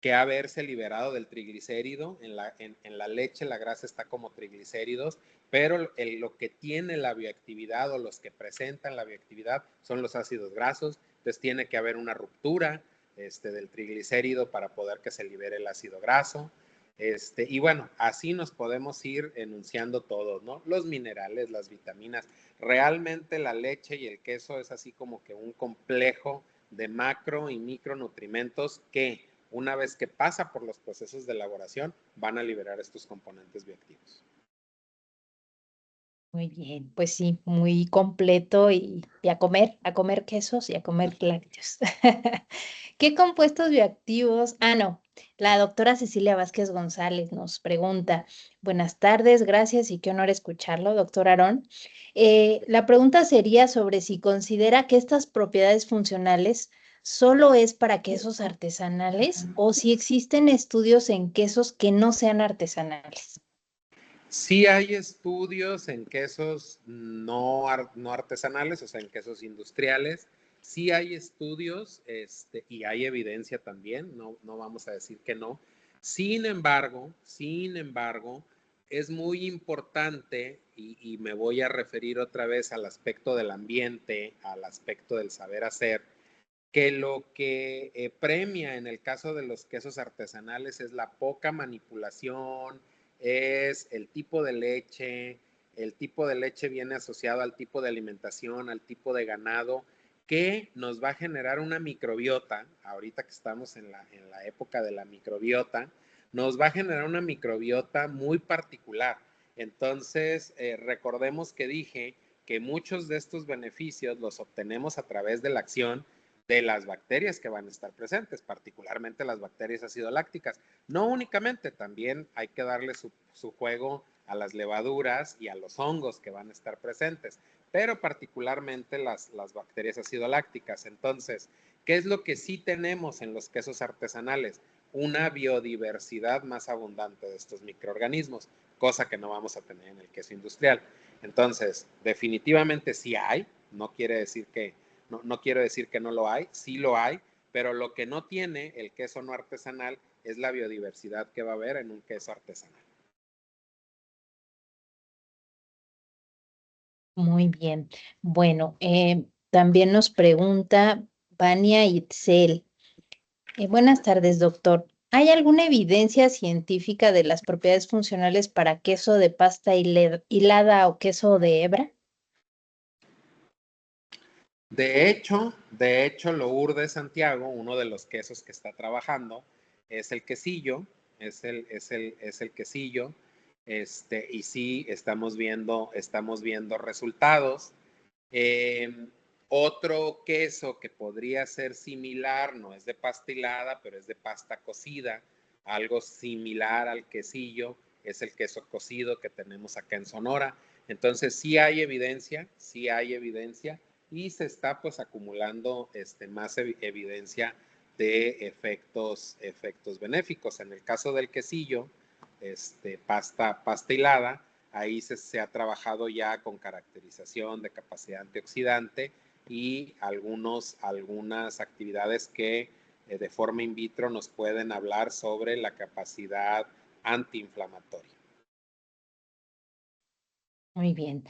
que haberse liberado del triglicérido. En la leche la grasa está como triglicéridos, pero lo que tiene la bioactividad o los que presentan la bioactividad son los ácidos grasos. Entonces tiene que haber una ruptura del triglicérido para poder que se libere el ácido graso. Y bueno, así nos podemos ir enunciando todos, ¿no? Los minerales, las vitaminas. Realmente la leche y el queso es así como que un complejo de macro y micronutrimentos que una vez que pasa por los procesos de elaboración van a liberar estos componentes bioactivos. Muy bien, pues sí, muy completo y a comer quesos y a comer lácteos. ¿Qué compuestos bioactivos? Ah, no, la doctora Cecilia Vázquez González nos pregunta, buenas tardes, gracias y qué honor escucharlo, doctor Aarón. La pregunta sería sobre si considera que estas propiedades funcionales solo es para quesos artesanales o si existen estudios en quesos que no sean artesanales. Sí hay estudios en quesos no artesanales, o sea, en quesos industriales. Sí hay estudios y hay evidencia también, no vamos a decir que no. Sin embargo, es muy importante y me voy a referir otra vez al aspecto del ambiente, al aspecto del saber hacer, que lo que premia en el caso de los quesos artesanales es la poca manipulación, es el tipo de leche. El tipo de leche viene asociado al tipo de alimentación, al tipo de ganado, que nos va a generar una microbiota. Ahorita que estamos en la época de la microbiota, nos va a generar una microbiota muy particular. Entonces, recordemos que dije que muchos de estos beneficios los obtenemos a través de la acción de las bacterias que van a estar presentes, particularmente las bacterias acidolácticas. No únicamente, también hay que darle su juego a las levaduras y a los hongos que van a estar presentes, pero particularmente las bacterias acidolácticas. Entonces, ¿qué es lo que sí tenemos en los quesos artesanales? Una biodiversidad más abundante de estos microorganismos, cosa que no vamos a tener en el queso industrial. Entonces, definitivamente sí hay, no quiere decir que no quiero decir que no lo hay, sí lo hay, pero lo que no tiene el queso no artesanal es la biodiversidad que va a haber en un queso artesanal. Muy bien. Bueno, también nos pregunta Vania Itzel. Buenas tardes, doctor. ¿Hay alguna evidencia científica de las propiedades funcionales para queso de pasta hilada o queso de hebra? De hecho, Lourdes Santiago, uno de los quesos que está trabajando, es el quesillo, es el quesillo. y sí estamos viendo resultados. Otro queso que podría ser similar, no es de pasta hilada, pero es de pasta cocida, algo similar al quesillo, es el queso cocido que tenemos acá en Sonora. Entonces sí hay evidencia y se está pues acumulando más evidencia de efectos benéficos. En el caso del quesillo, pasta hilada, ahí se ha trabajado ya con caracterización de capacidad antioxidante y algunas actividades que de forma in vitro nos pueden hablar sobre la capacidad antiinflamatoria. Muy bien.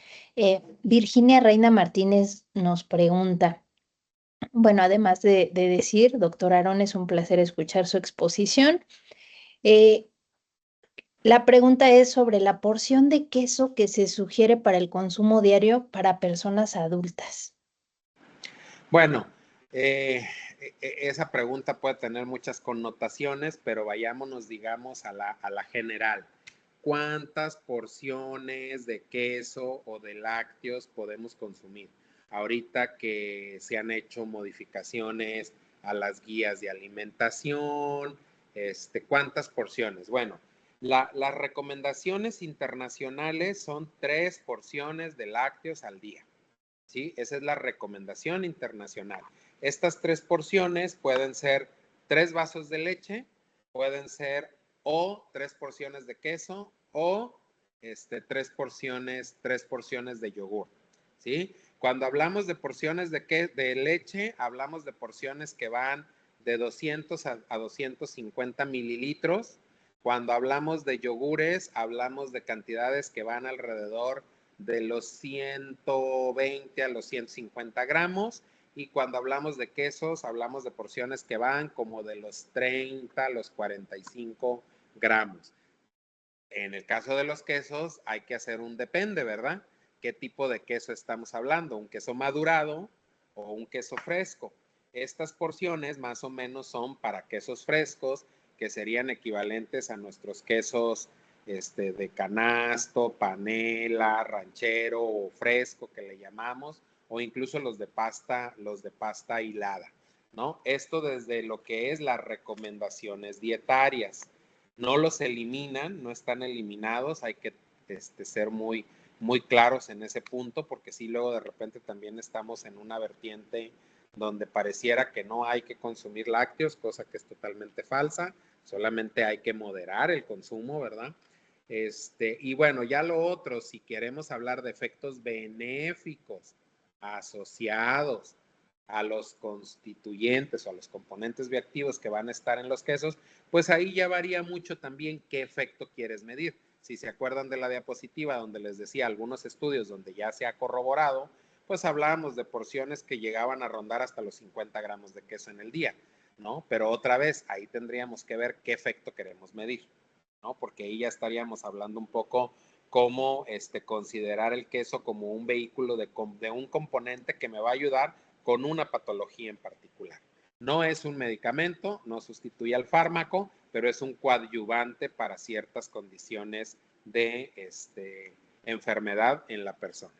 Virginia Reina Martínez nos pregunta, bueno, además de decir, doctor Aarón, es un placer escuchar su exposición. La pregunta es sobre la porción de queso que se sugiere para el consumo diario para personas adultas. Bueno, esa pregunta puede tener muchas connotaciones, pero vayámonos, digamos, a la general. ¿Cuántas porciones de queso o de lácteos podemos consumir? Ahorita que se han hecho modificaciones a las guías de alimentación, ¿cuántas porciones? Bueno, las recomendaciones internacionales son 3 porciones de lácteos al día. ¿Sí? Esa es la recomendación internacional. Estas 3 porciones pueden ser 3 vasos de leche, pueden ser o 3 porciones de queso o 3 porciones de yogur. ¿Sí? Cuando hablamos de porciones de leche, hablamos de porciones que van de 200 a 250 mililitros. Cuando hablamos de yogures, hablamos de cantidades que van alrededor de los 120 a los 150 gramos, y cuando hablamos de quesos hablamos de porciones que van como de los 30 a los 45 gramos. En el caso de los quesos hay que hacer un depende, ¿verdad? ¿Qué tipo de queso estamos hablando? ¿Un queso madurado o un queso fresco? Estas porciones más o menos son para quesos frescos, que serían equivalentes a nuestros quesos de canasto, panela, ranchero o fresco que le llamamos, o incluso los de pasta hilada, ¿no? Esto desde lo que es las recomendaciones dietarias. No los eliminan, no están eliminados, hay que ser muy claros en ese punto, porque si luego de repente también estamos en una vertiente donde pareciera que no hay que consumir lácteos, cosa que es totalmente falsa, solamente hay que moderar el consumo, ¿verdad? Y bueno, ya lo otro, si queremos hablar de efectos benéficos asociados a los constituyentes o a los componentes bioactivos que van a estar en los quesos, pues ahí ya varía mucho también qué efecto quieres medir. Si se acuerdan de la diapositiva donde les decía algunos estudios donde ya se ha corroborado, pues hablábamos de porciones que llegaban a rondar hasta los 50 gramos de queso en el día, ¿no? Pero otra vez, ahí tendríamos que ver qué efecto queremos medir, ¿no? Porque ahí ya estaríamos hablando un poco cómo considerar el queso como un vehículo de un componente que me va a ayudar con una patología en particular. No es un medicamento, no sustituye al fármaco, pero es un coadyuvante para ciertas condiciones de enfermedad en la persona.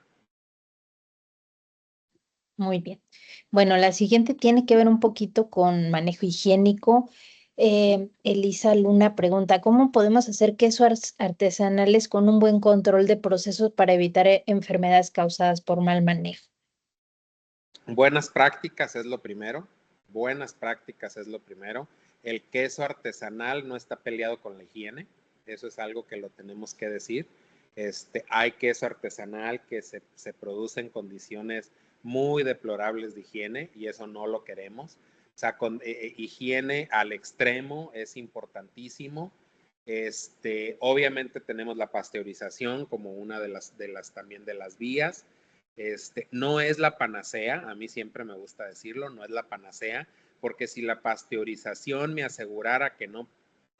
Muy bien. Bueno, la siguiente tiene que ver un poquito con manejo higiénico. Elisa Luna pregunta, ¿cómo podemos hacer quesos artesanales con un buen control de procesos para evitar enfermedades causadas por mal manejo? Buenas prácticas es lo primero. Buenas prácticas es lo primero. El queso artesanal no está peleado con la higiene. Eso es algo que lo tenemos que decir. Hay queso artesanal que se produce en condiciones muy deplorables de higiene y eso no lo queremos. O sea, con higiene al extremo es importantísimo. Obviamente tenemos la pasteurización como una de las también de las vías. No es la panacea, a mí siempre me gusta decirlo, no es la panacea, porque si la pasteurización me asegurara que no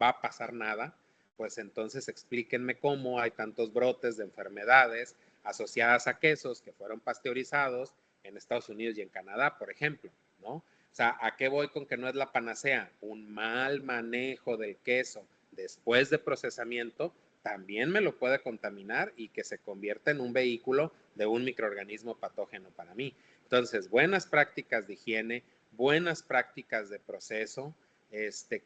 va a pasar nada, pues entonces explíquenme cómo hay tantos brotes de enfermedades asociadas a quesos que fueron pasteurizados en Estados Unidos y en Canadá, por ejemplo, ¿no? O sea, ¿a qué voy con que no es la panacea? Un mal manejo del queso después de procesamiento también me lo puede contaminar y que se convierta en un vehículo de un microorganismo patógeno para mí. Entonces, buenas prácticas de higiene, buenas prácticas de proceso,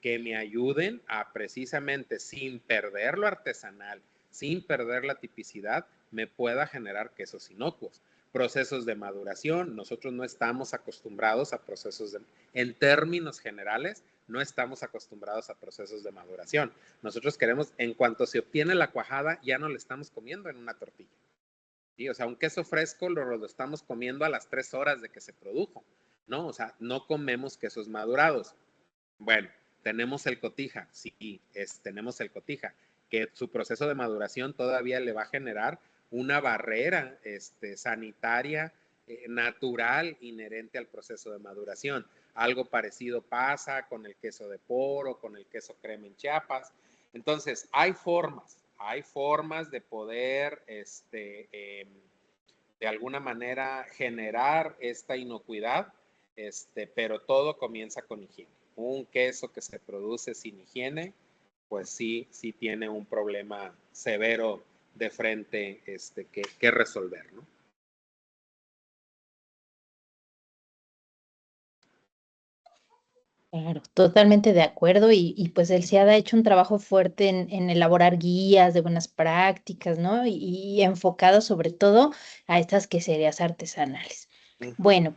que me ayuden a precisamente, sin perder lo artesanal, sin perder la tipicidad, me pueda generar quesos inocuos. Procesos de maduración, nosotros no estamos acostumbrados a procesos en términos generales, no estamos acostumbrados a procesos de maduración. Nosotros queremos, en cuanto se obtiene la cuajada, ya no le estamos comiendo en una tortilla. ¿Sí? O sea, un queso fresco lo estamos comiendo a las 3 horas de que se produjo, ¿no? O sea, no comemos quesos madurados. Bueno, tenemos el cotija, sí, tenemos el cotija, que su proceso de maduración todavía le va a generar una barrera sanitaria natural inherente al proceso de maduración. Algo parecido pasa con el queso de poro, con el queso crema en Chiapas. Entonces, hay formas de poder, de alguna manera, generar esta inocuidad, pero todo comienza con higiene. Un queso que se produce sin higiene, pues sí tiene un problema severo de frente que resolver, ¿no? Claro, totalmente de acuerdo y pues el CIAD ha hecho un trabajo fuerte en elaborar guías de buenas prácticas, ¿no? Y enfocado sobre todo a estas queserías artesanales. Bueno,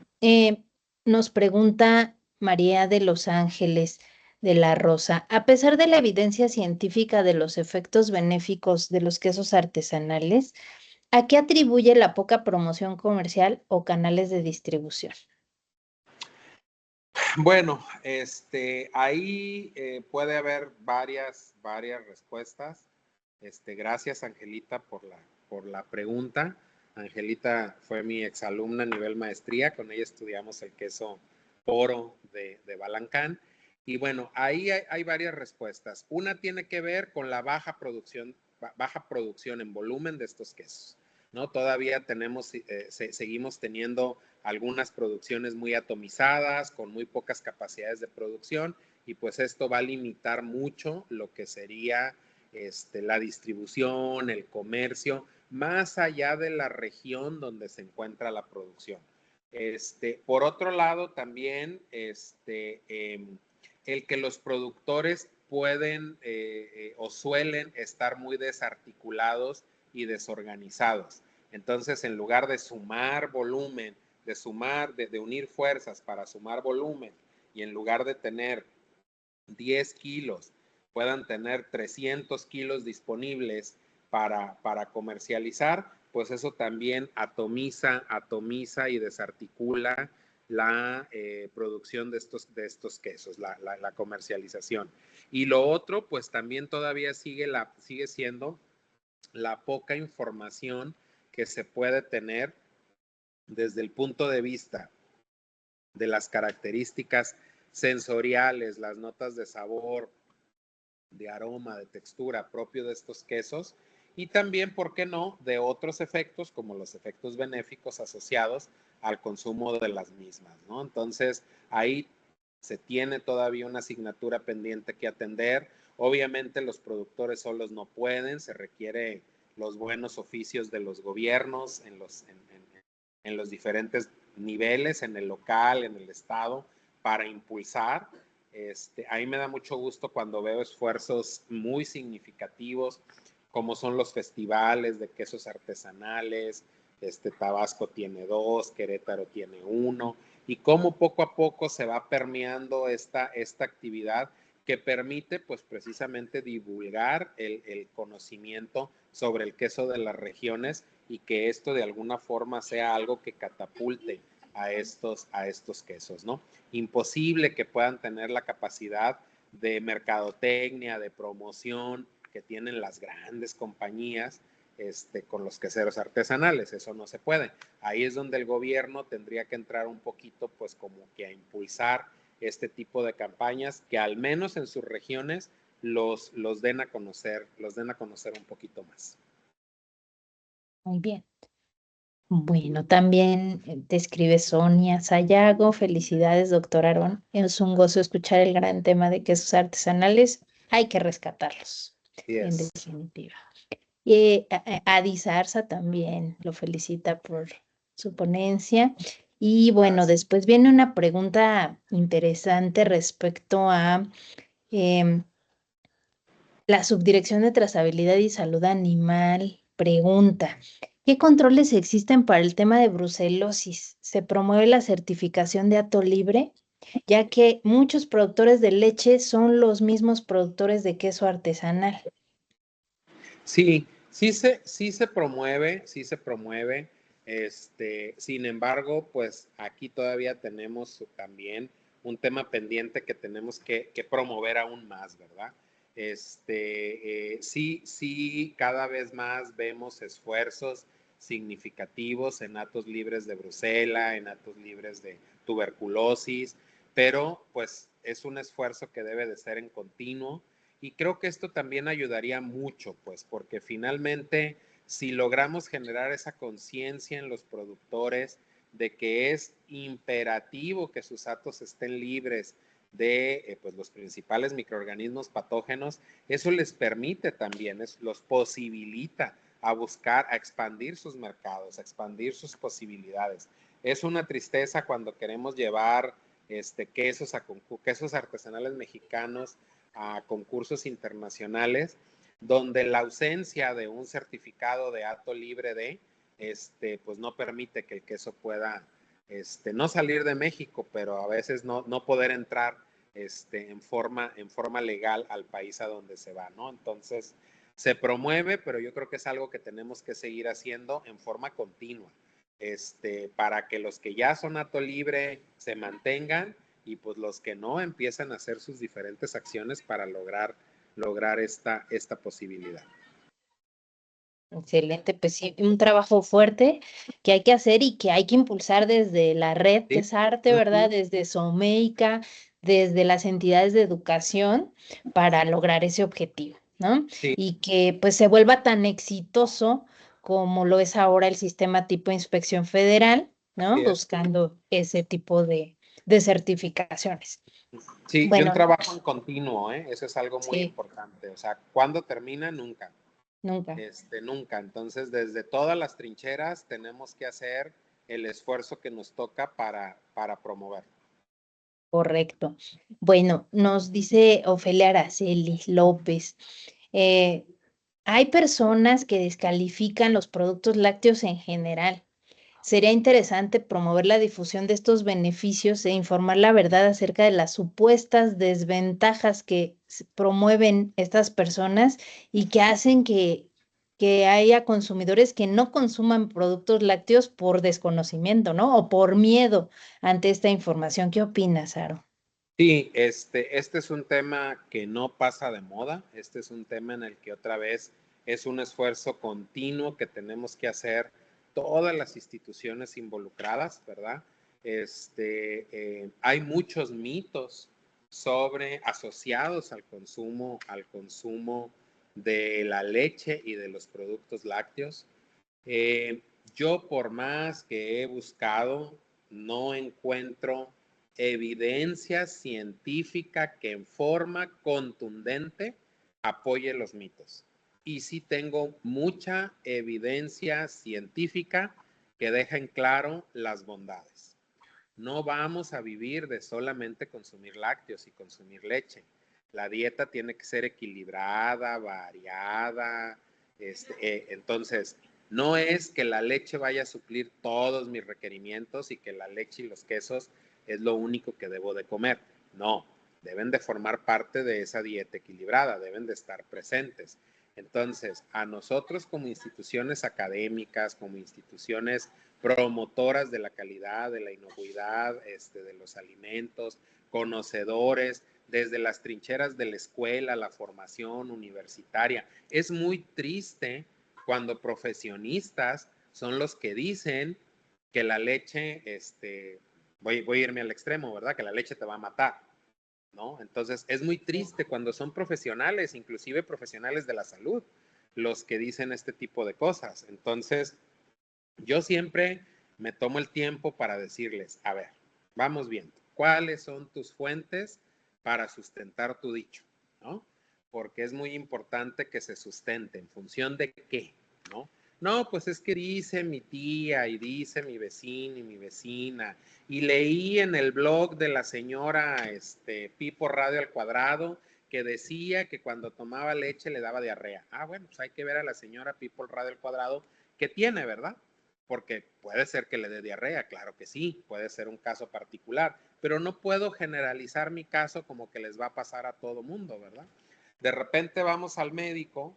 nos pregunta María de Los Ángeles de la Rosa, a pesar de la evidencia científica de los efectos benéficos de los quesos artesanales, ¿a qué atribuye la poca promoción comercial o canales de distribución? Bueno, ahí puede haber varias respuestas. Gracias, Angelita, por la pregunta. Angelita fue mi exalumna a nivel maestría, con ella estudiamos el queso poro de Balancán. Y bueno, ahí hay varias respuestas. Una tiene que ver con la baja producción en volumen de estos quesos, ¿no? Todavía seguimos teniendo algunas producciones muy atomizadas, con muy pocas capacidades de producción, y pues esto va a limitar mucho lo que sería la distribución, el comercio, más allá de la región donde se encuentra la producción. Por otro lado, también el que los productores pueden o suelen estar muy desarticulados y desorganizados. Entonces, en lugar de sumar volumen, de unir fuerzas para sumar volumen, y en lugar de tener 10 kilos, puedan tener 300 kilos disponibles para comercializar, pues eso también atomiza y desarticula la producción de estos quesos, la comercialización. Y lo otro, pues también todavía sigue siendo la poca información que se puede tener desde el punto de vista de las características sensoriales, las notas de sabor, de aroma, de textura propio de estos quesos, y también, ¿por qué no?, de otros efectos como los efectos benéficos asociados al consumo de las mismas, ¿no? Entonces, ahí se tiene todavía una asignatura pendiente que atender. Obviamente los productores solos no pueden, se requiere los buenos oficios de los gobiernos en los diferentes niveles, en el local, en el estado, para impulsar. Ahí me da mucho gusto cuando veo esfuerzos muy significativos, como son los festivales de quesos artesanales. Tabasco tiene 2, Querétaro tiene 1, y cómo poco a poco se va permeando esta actividad que permite pues precisamente divulgar el conocimiento sobre el queso de las regiones, y que esto de alguna forma sea algo que catapulte a estos quesos, ¿no? Imposible que puedan tener la capacidad de mercadotecnia, de promoción que tienen las grandes compañías con los queseros artesanales. Eso no se puede. Ahí es donde el gobierno tendría que entrar un poquito, pues como que a impulsar este tipo de campañas que al menos en sus regiones los den a conocer un poquito más. Muy bien. Bueno, también te escribe Sonia Sayago. Felicidades, doctor Aarón. Es un gozo escuchar el gran tema de quesos artesanales. Hay que rescatarlos. Sí en es. definitiva. Y Adi Zarza también lo felicita por su ponencia. Y bueno, Gracias. después viene una pregunta interesante respecto a em, la Subdirección de Trazabilidad y Salud Animal. Pregunta, ¿qué controles existen para el tema de brucelosis? ¿Se promueve la certificación de hato libre? Ya que muchos productores de leche son los mismos productores de queso artesanal. Sí, sí se promueve, sí se promueve. Sin embargo, pues aquí todavía tenemos también un tema pendiente que tenemos que promover aún más, ¿verdad? Sí, cada vez más vemos esfuerzos significativos en hatos libres de brucela, en hatos libres de tuberculosis, pero pues es un esfuerzo que debe de ser en continuo. Y creo que esto también ayudaría mucho, pues, porque finalmente, si logramos generar esa conciencia en los productores de que es imperativo que sus hatos estén libres de pues, los principales microorganismos patógenos, eso les permite también, los posibilita a buscar, a expandir sus mercados, a expandir sus posibilidades. Es una tristeza cuando queremos llevar quesos artesanales mexicanos a concursos internacionales, donde la ausencia de un certificado de hato libre pues no permite que el queso pueda, no salir de México, pero a veces no poder entrar en forma legal al país a donde se va, ¿no? Entonces, se promueve, pero yo creo que es algo que tenemos que seguir haciendo en forma continua, para que los que ya son hato libre se mantengan y pues los que no empiezan a hacer sus diferentes acciones para lograr esta posibilidad. Excelente, pues sí, un trabajo fuerte que hay que hacer y que hay que impulsar desde la red ¿Sí? Tesarte, ¿verdad? Desde Someica, desde las entidades de educación para lograr ese objetivo, ¿no? Sí, Y que pues se vuelva tan exitoso como lo es ahora el sistema tipo inspección federal, ¿no? sí es. Buscando ese tipo de certificaciones. Sí, y un Bueno, trabajo en continuo, ¿eh? Eso es algo muy sí, importante. O sea, ¿cuándo termina? Nunca. nunca. Nunca. Entonces, desde todas las trincheras tenemos que hacer el esfuerzo que nos toca para promover. Correcto. Bueno, nos dice Ofelia Araceli López. eh, hay personas que descalifican los productos lácteos en general. Sería interesante promover la difusión de estos beneficios e informar la verdad acerca de las supuestas desventajas que promueven estas personas y que hacen que haya consumidores que no consuman productos lácteos por desconocimiento, ¿no? O por miedo ante esta información. ¿Qué opinas, Aro? Sí, este es un tema que no pasa de moda, este es un tema en el que otra vez es un esfuerzo continuo que tenemos que hacer todas las instituciones involucradas, ¿verdad? Hay muchos mitos asociados al consumo de la leche y de los productos lácteos. Eh, yo por más que he buscado, no encuentro evidencia científica que en forma contundente apoye los mitos. Y sí tengo mucha evidencia científica que deja en claro las bondades. No vamos a vivir de solamente consumir lácteos y consumir leche. La dieta tiene que ser equilibrada, variada. Entonces, no es que la leche vaya a suplir todos mis requerimientos y que la leche y los quesos es lo único que debo de comer. No, deben de formar parte de esa dieta equilibrada, deben de estar presentes. Entonces, a nosotros como instituciones académicas, como instituciones promotoras de la calidad, de la inocuidad, de los alimentos, conocedores, desde las trincheras de la escuela, la formación universitaria. Es muy triste cuando profesionistas son los que dicen que la leche, voy a irme al extremo, ¿verdad? Que la leche te va a matar, ¿no? Entonces, es muy triste cuando son profesionales, inclusive profesionales de la salud, los que dicen este tipo de cosas. Entonces, yo siempre me tomo el tiempo para decirles, a ver, vamos viendo, ¿cuáles son tus fuentes para sustentar tu dicho? ¿No? porque es muy importante que se sustente. ¿En función de qué? ¿No? No, pues es que dice mi tía y dice mi vecino y mi vecina, y leí en el blog de la señora Pipo Radio al Cuadrado que decía que cuando tomaba leche le daba diarrea. Ah, bueno, pues hay que ver a la señora Pipo Radio al Cuadrado qué tiene, ¿verdad? Porque puede ser que le dé diarrea, claro que sí, puede ser un caso particular, pero no puedo generalizar mi caso como que les va a pasar a todo mundo, ¿verdad? De repente vamos al médico,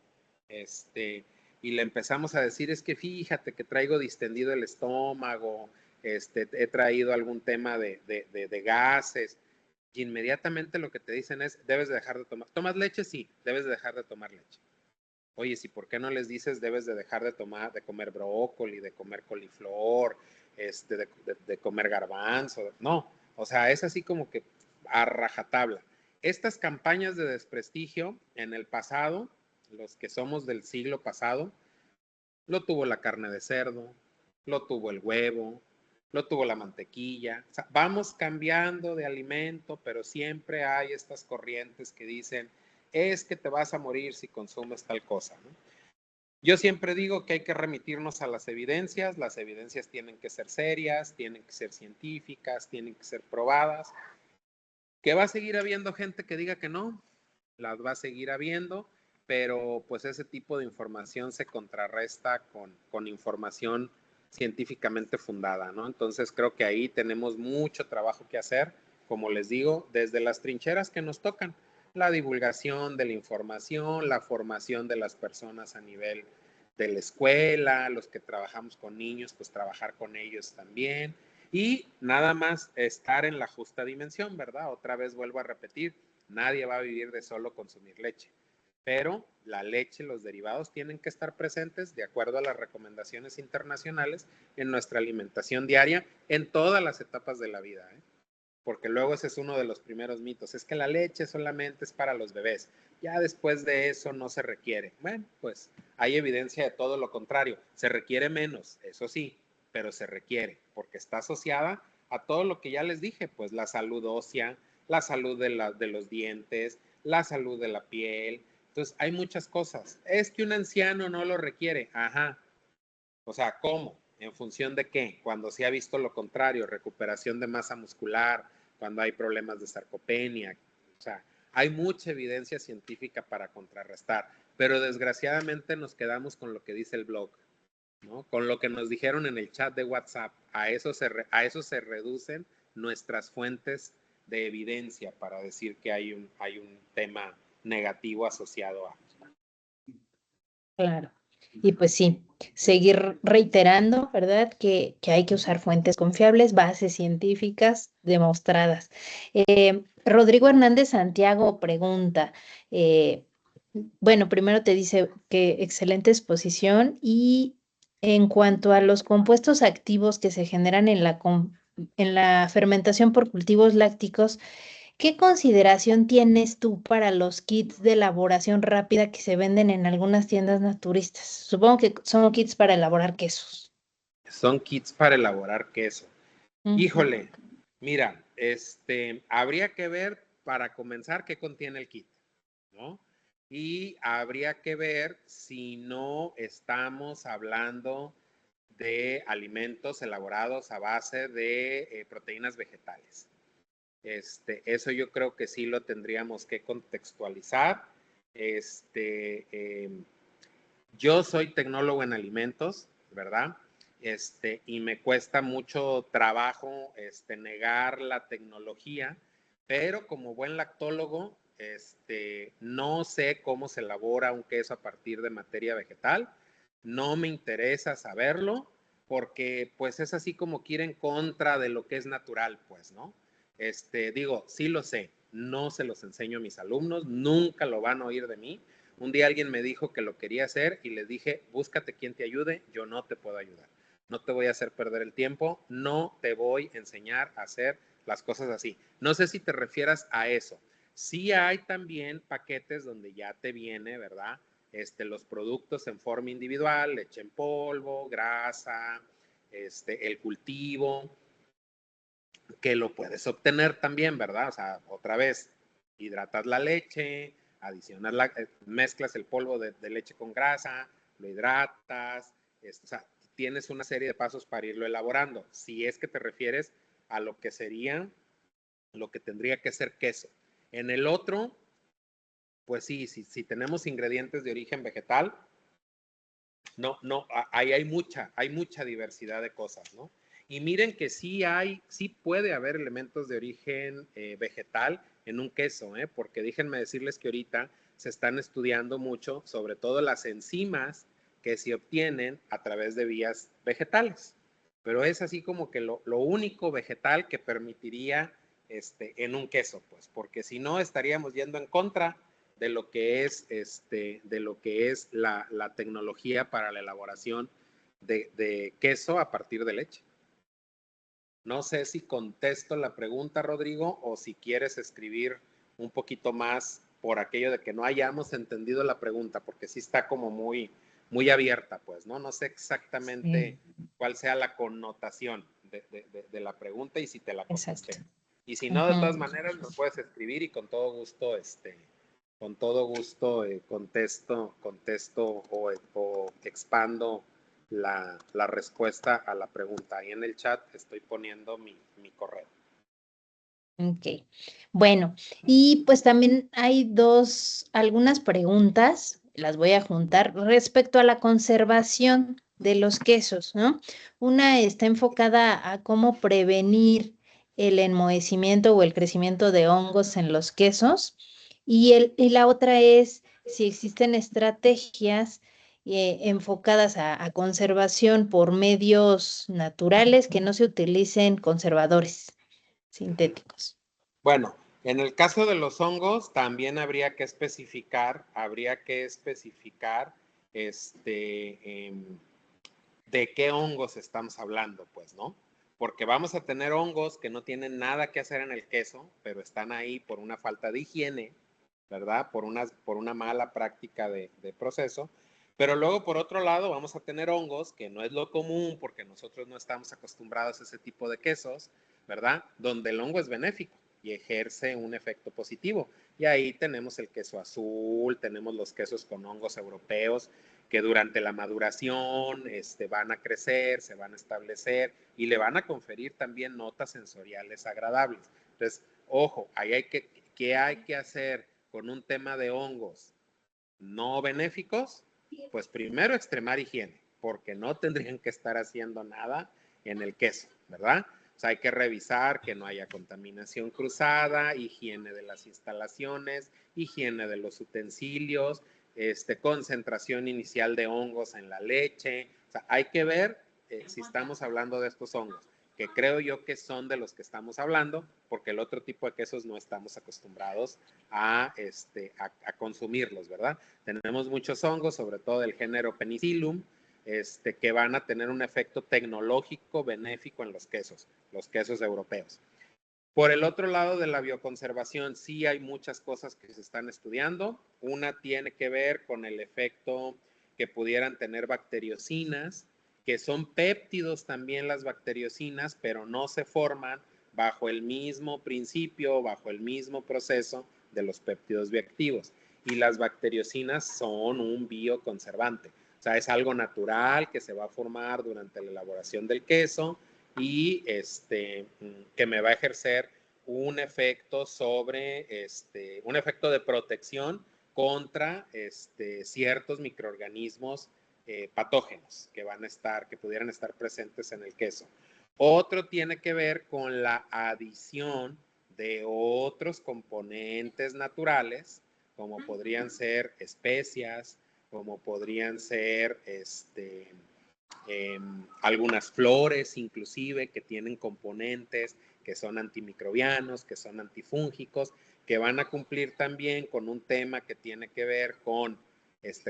y le empezamos a decir, es que fíjate que traigo distendido el estómago, he traído algún tema de gases, y inmediatamente lo que te dicen es, debes de dejar de tomar. ¿Tomas leche? Sí, debes de dejar de tomar leche. Oye, ¿sí por qué no les dices debes de dejar de comer brócoli, de comer coliflor, de comer garbanzo? No, o sea, es así como que a rajatabla. Estas campañas de desprestigio en el pasado, los que somos del siglo pasado, lo tuvo la carne de cerdo, lo tuvo el huevo, lo tuvo la mantequilla. O sea, vamos cambiando de alimento, pero siempre hay estas corrientes que dicen, es que te vas a morir si consumes tal cosa, ¿no? Yo siempre digo que hay que remitirnos a las evidencias tienen que ser serias, tienen que ser científicas, tienen que ser probadas. ¿Que va a seguir habiendo gente que diga que no? Las va a seguir habiendo, pero pues ese tipo de información se contrarresta con información científicamente fundada, ¿no? Entonces creo que ahí tenemos mucho trabajo que hacer, como les digo, desde las trincheras que nos tocan, la divulgación de la información, la formación de las personas a nivel de la escuela, los que trabajamos con niños, pues trabajar con ellos también, y nada más estar en la justa dimensión, ¿verdad? Otra vez vuelvo a repetir, nadie va a vivir de solo consumir leche, pero la leche, los derivados tienen que estar presentes de acuerdo a las recomendaciones internacionales en nuestra alimentación diaria en todas las etapas de la vida, ¿eh? Porque luego ese es uno de los primeros mitos, es que la leche solamente es para los bebés, ya después de eso no se requiere. Bueno, pues hay evidencia de todo lo contrario, se requiere menos, eso sí, pero se requiere, porque está asociada a todo lo que ya les dije, pues la salud ósea, la salud de los dientes, la salud de la piel. Entonces hay muchas cosas. Es que un anciano no lo requiere, ajá. O sea, ¿cómo? ¿En función de qué? Cuando se ha visto lo contrario, recuperación de masa muscular, cuando hay problemas de sarcopenia. O sea, hay mucha evidencia científica para contrarrestar, pero desgraciadamente nos quedamos con lo que dice el blog, ¿no? Con lo que nos dijeron en el chat de WhatsApp. A eso se reducen nuestras fuentes de evidencia para decir que hay un tema negativo asociado a. Claro. Y pues sí, seguir reiterando, ¿verdad? Que hay que usar fuentes confiables, bases científicas demostradas. Rodrigo Hernández Santiago pregunta, eh, bueno, primero te dice que excelente exposición y en cuanto a los compuestos activos que se generan en la fermentación por cultivos lácticos, ¿qué consideración tienes tú para los kits de elaboración rápida que se venden en algunas tiendas naturistas? Supongo que son kits para elaborar quesos. Son kits para elaborar queso. Ujú. Híjole, mira, habría que ver para comenzar qué contiene el kit, ¿no? Y habría que ver si no estamos hablando de alimentos elaborados a base de proteínas vegetales. Eso yo creo que sí lo tendríamos que contextualizar. Yo soy tecnólogo en alimentos, ¿verdad? Y me cuesta mucho trabajo negar la tecnología, pero como buen lactólogo, no sé cómo se elabora un queso a partir de materia vegetal, no me interesa saberlo, porque pues es así como que ir en contra de lo que es natural, pues, ¿no? Digo, sí lo sé, no se los enseño a mis alumnos, nunca lo van a oír de mí. Un día alguien me dijo que lo quería hacer y les dije, búscate quien te ayude, yo no te puedo ayudar. No te voy a hacer perder el tiempo, no te voy a enseñar a hacer las cosas así. No sé si te refieras a eso. Sí hay también paquetes donde ya te viene, ¿verdad? Los productos en forma individual, leche en polvo, grasa, el cultivo, que lo puedes obtener también, ¿verdad? O sea, otra vez, hidratas la leche, mezclas el polvo de leche con grasa, lo hidratas, o sea, tienes una serie de pasos para irlo elaborando. Si es que te refieres a lo que sería, lo que tendría que ser queso. En el otro, pues sí, si tenemos ingredientes de origen vegetal, ahí hay mucha diversidad de cosas, ¿no? Y miren que sí puede haber elementos de origen vegetal en un queso, porque déjenme decirles que ahorita se están estudiando mucho, sobre todo las enzimas que se obtienen a través de vías vegetales. Pero es así como que lo único vegetal que permitiría en un queso, pues, porque si no estaríamos yendo en contra de lo que es, la tecnología para la elaboración de queso a partir de leche. No sé si contesto la pregunta, Rodrigo, o si quieres escribir un poquito más por aquello de que no hayamos entendido la pregunta, porque sí está como muy, muy abierta, pues, ¿no? No sé exactamente cuál sea la connotación de la pregunta y si te la contesté. Exacto. Y si no, de todas maneras, nos puedes escribir y con todo gusto, contesto o expando la respuesta a la pregunta. Ahí en el chat estoy poniendo mi correo. Ok. Bueno, y pues también hay algunas preguntas, las voy a juntar respecto a la conservación de los quesos, ¿no? Una está enfocada a cómo prevenir el enmohecimiento o el crecimiento de hongos en los quesos y la otra es si existen estrategias enfocadas a conservación por medios naturales que no se utilicen conservadores sintéticos. Bueno, en el caso de los hongos también habría que especificar, de qué hongos estamos hablando, pues, ¿no? Porque vamos a tener hongos que no tienen nada que hacer en el queso, pero están ahí por una falta de higiene, ¿verdad? Por una mala práctica de proceso. Pero luego, por otro lado, vamos a tener hongos, que no es lo común porque nosotros no estamos acostumbrados a ese tipo de quesos, ¿verdad? Donde el hongo es benéfico y ejerce un efecto positivo. Y ahí tenemos el queso azul, tenemos los quesos con hongos europeos, que durante la maduración van a crecer, se van a establecer y le van a conferir también notas sensoriales agradables. Entonces, ojo, ahí ¿qué hay que hacer con un tema de hongos no benéficos? Pues primero extremar higiene, porque no tendrían que estar haciendo nada en el queso, ¿verdad? O sea, hay que revisar que no haya contaminación cruzada, higiene de las instalaciones, higiene de los utensilios, concentración inicial de hongos en la leche. O sea, hay que ver si estamos hablando de estos hongos, que creo yo que son de los que estamos hablando, porque el otro tipo de quesos no estamos acostumbrados a consumirlos, ¿verdad? Tenemos muchos hongos, sobre todo del género Penicillium, que van a tener un efecto tecnológico benéfico en los quesos europeos. Por el otro lado de la bioconservación, sí hay muchas cosas que se están estudiando. Una tiene que ver con el efecto que pudieran tener bacteriocinas, que son péptidos también las bacteriocinas, pero no se forman bajo el mismo principio, bajo el mismo proceso de los péptidos bioactivos. Y las bacteriocinas son un bioconservante. O sea, es algo natural que se va a formar durante la elaboración del queso y que me va a ejercer un efecto un efecto de protección contra ciertos microorganismos patógenos que pudieran estar presentes en el queso. Otro tiene que ver con la adición de otros componentes naturales, como podrían ser especias, como podrían ser algunas flores inclusive que tienen componentes que son antimicrobianos, que son antifúngicos, que van a cumplir también con un tema que tiene que ver con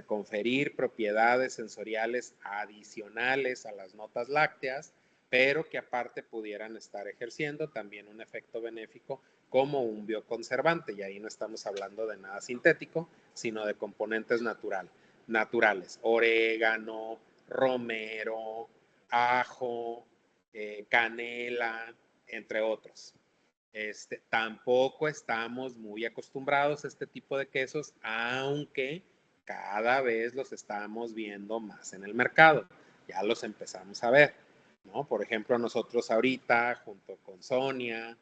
conferir propiedades sensoriales adicionales a las notas lácteas, pero que aparte pudieran estar ejerciendo también un efecto benéfico como un bioconservante. Y ahí no estamos hablando de nada sintético, sino de componentes naturales. Orégano, romero, ajo, canela, entre otros. Tampoco estamos muy acostumbrados a este tipo de quesos, aunque cada vez los estamos viendo más en el mercado. Ya los empezamos a ver, ¿no? Por ejemplo, nosotros ahorita, junto con Sonia,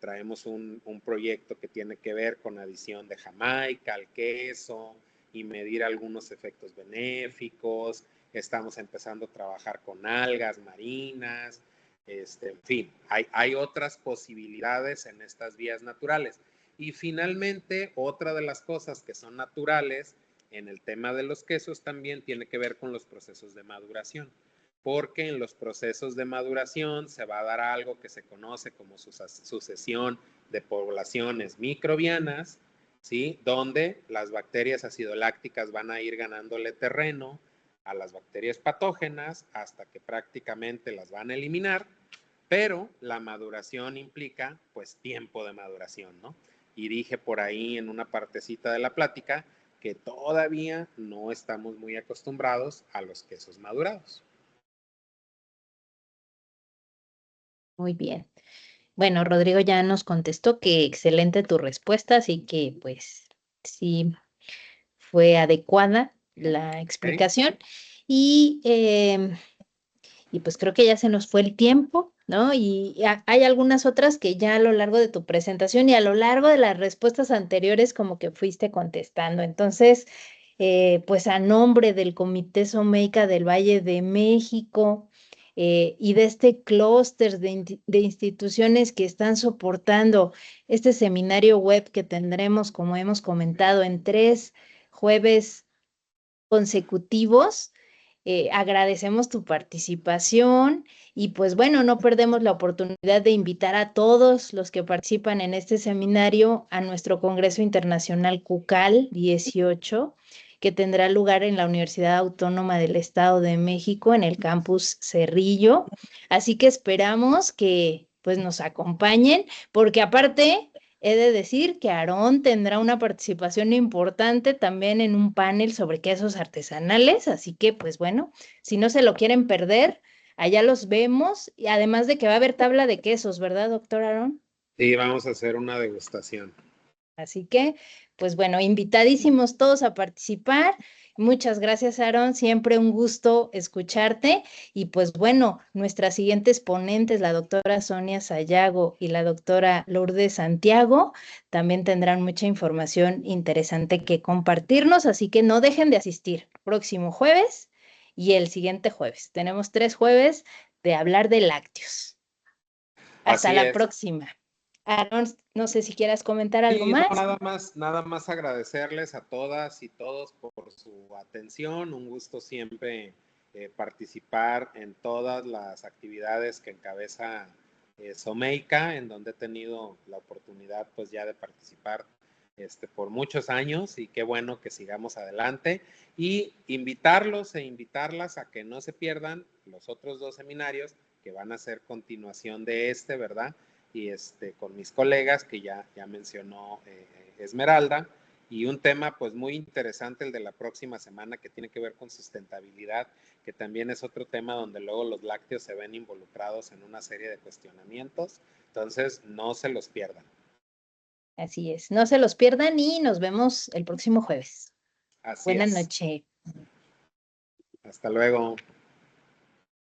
traemos un proyecto que tiene que ver con adición de Jamaica al queso y medir algunos efectos benéficos. Estamos empezando a trabajar con algas marinas. En fin, hay otras posibilidades en estas vías naturales. Y finalmente, otra de las cosas que son naturales en el tema de los quesos también tiene que ver con los procesos de maduración, porque en los procesos de maduración se va a dar algo que se conoce como sucesión de poblaciones microbianas, ¿sí? Donde las bacterias acidolácticas van a ir ganándole terreno a las bacterias patógenas hasta que prácticamente las van a eliminar, pero la maduración implica pues tiempo de maduración, ¿no? Y dije por ahí en una partecita de la plática que todavía no estamos muy acostumbrados a los quesos madurados. Muy bien. Bueno, Rodrigo ya nos contestó que excelente tu respuesta, así que pues sí fue adecuada la explicación. Y pues creo que ya se nos fue el tiempo, ¿no? Y hay algunas otras que ya a lo largo de tu presentación y a lo largo de las respuestas anteriores como que fuiste contestando. Entonces, pues a nombre del Comité Someica del Valle de México y de este clúster de instituciones que están soportando este seminario web que tendremos, como hemos comentado, en 3 jueves consecutivos. Agradecemos tu participación y pues bueno, no perdemos la oportunidad de invitar a todos los que participan en este seminario a nuestro Congreso Internacional CUCAL 18, que tendrá lugar en la Universidad Autónoma del Estado de México en el campus Cerrillo. Así que esperamos que pues nos acompañen, porque aparte he de decir que Aarón tendrá una participación importante también en un panel sobre quesos artesanales, así que pues bueno, si no se lo quieren perder, allá los vemos, y además de que va a haber tabla de quesos, ¿verdad, doctor Aarón? Sí, vamos a hacer una degustación. Así que, pues bueno, invitadísimos todos a participar. Muchas gracias, Aarón. Siempre un gusto escucharte. Y pues bueno, nuestras siguientes ponentes, la doctora Sonia Sayago y la doctora Lourdes Santiago, también tendrán mucha información interesante que compartirnos. Así que no dejen de asistir. Próximo jueves y el siguiente jueves. Tenemos 3 jueves de hablar de lácteos. Hasta Así la es. próxima. Aarón, no sé si quieras comentar algo Sí, no, más. nada más agradecerles a todas y todos por su atención. Un gusto siempre participar en todas las actividades que encabeza Someica, en donde he tenido la oportunidad pues ya de participar por muchos años, y qué bueno que sigamos adelante, y invitarlos e invitarlas a que no se pierdan los otros 2 seminarios que van a ser continuación de ¿verdad? Y con mis colegas que ya mencionó Esmeralda, y un tema pues muy interesante el de la próxima semana que tiene que ver con sustentabilidad, que también es otro tema donde luego los lácteos se ven involucrados en una serie de cuestionamientos. Entonces no se los pierdan. Así es, no se los pierdan y nos vemos el próximo jueves. Así Buenas es. noches. Hasta luego.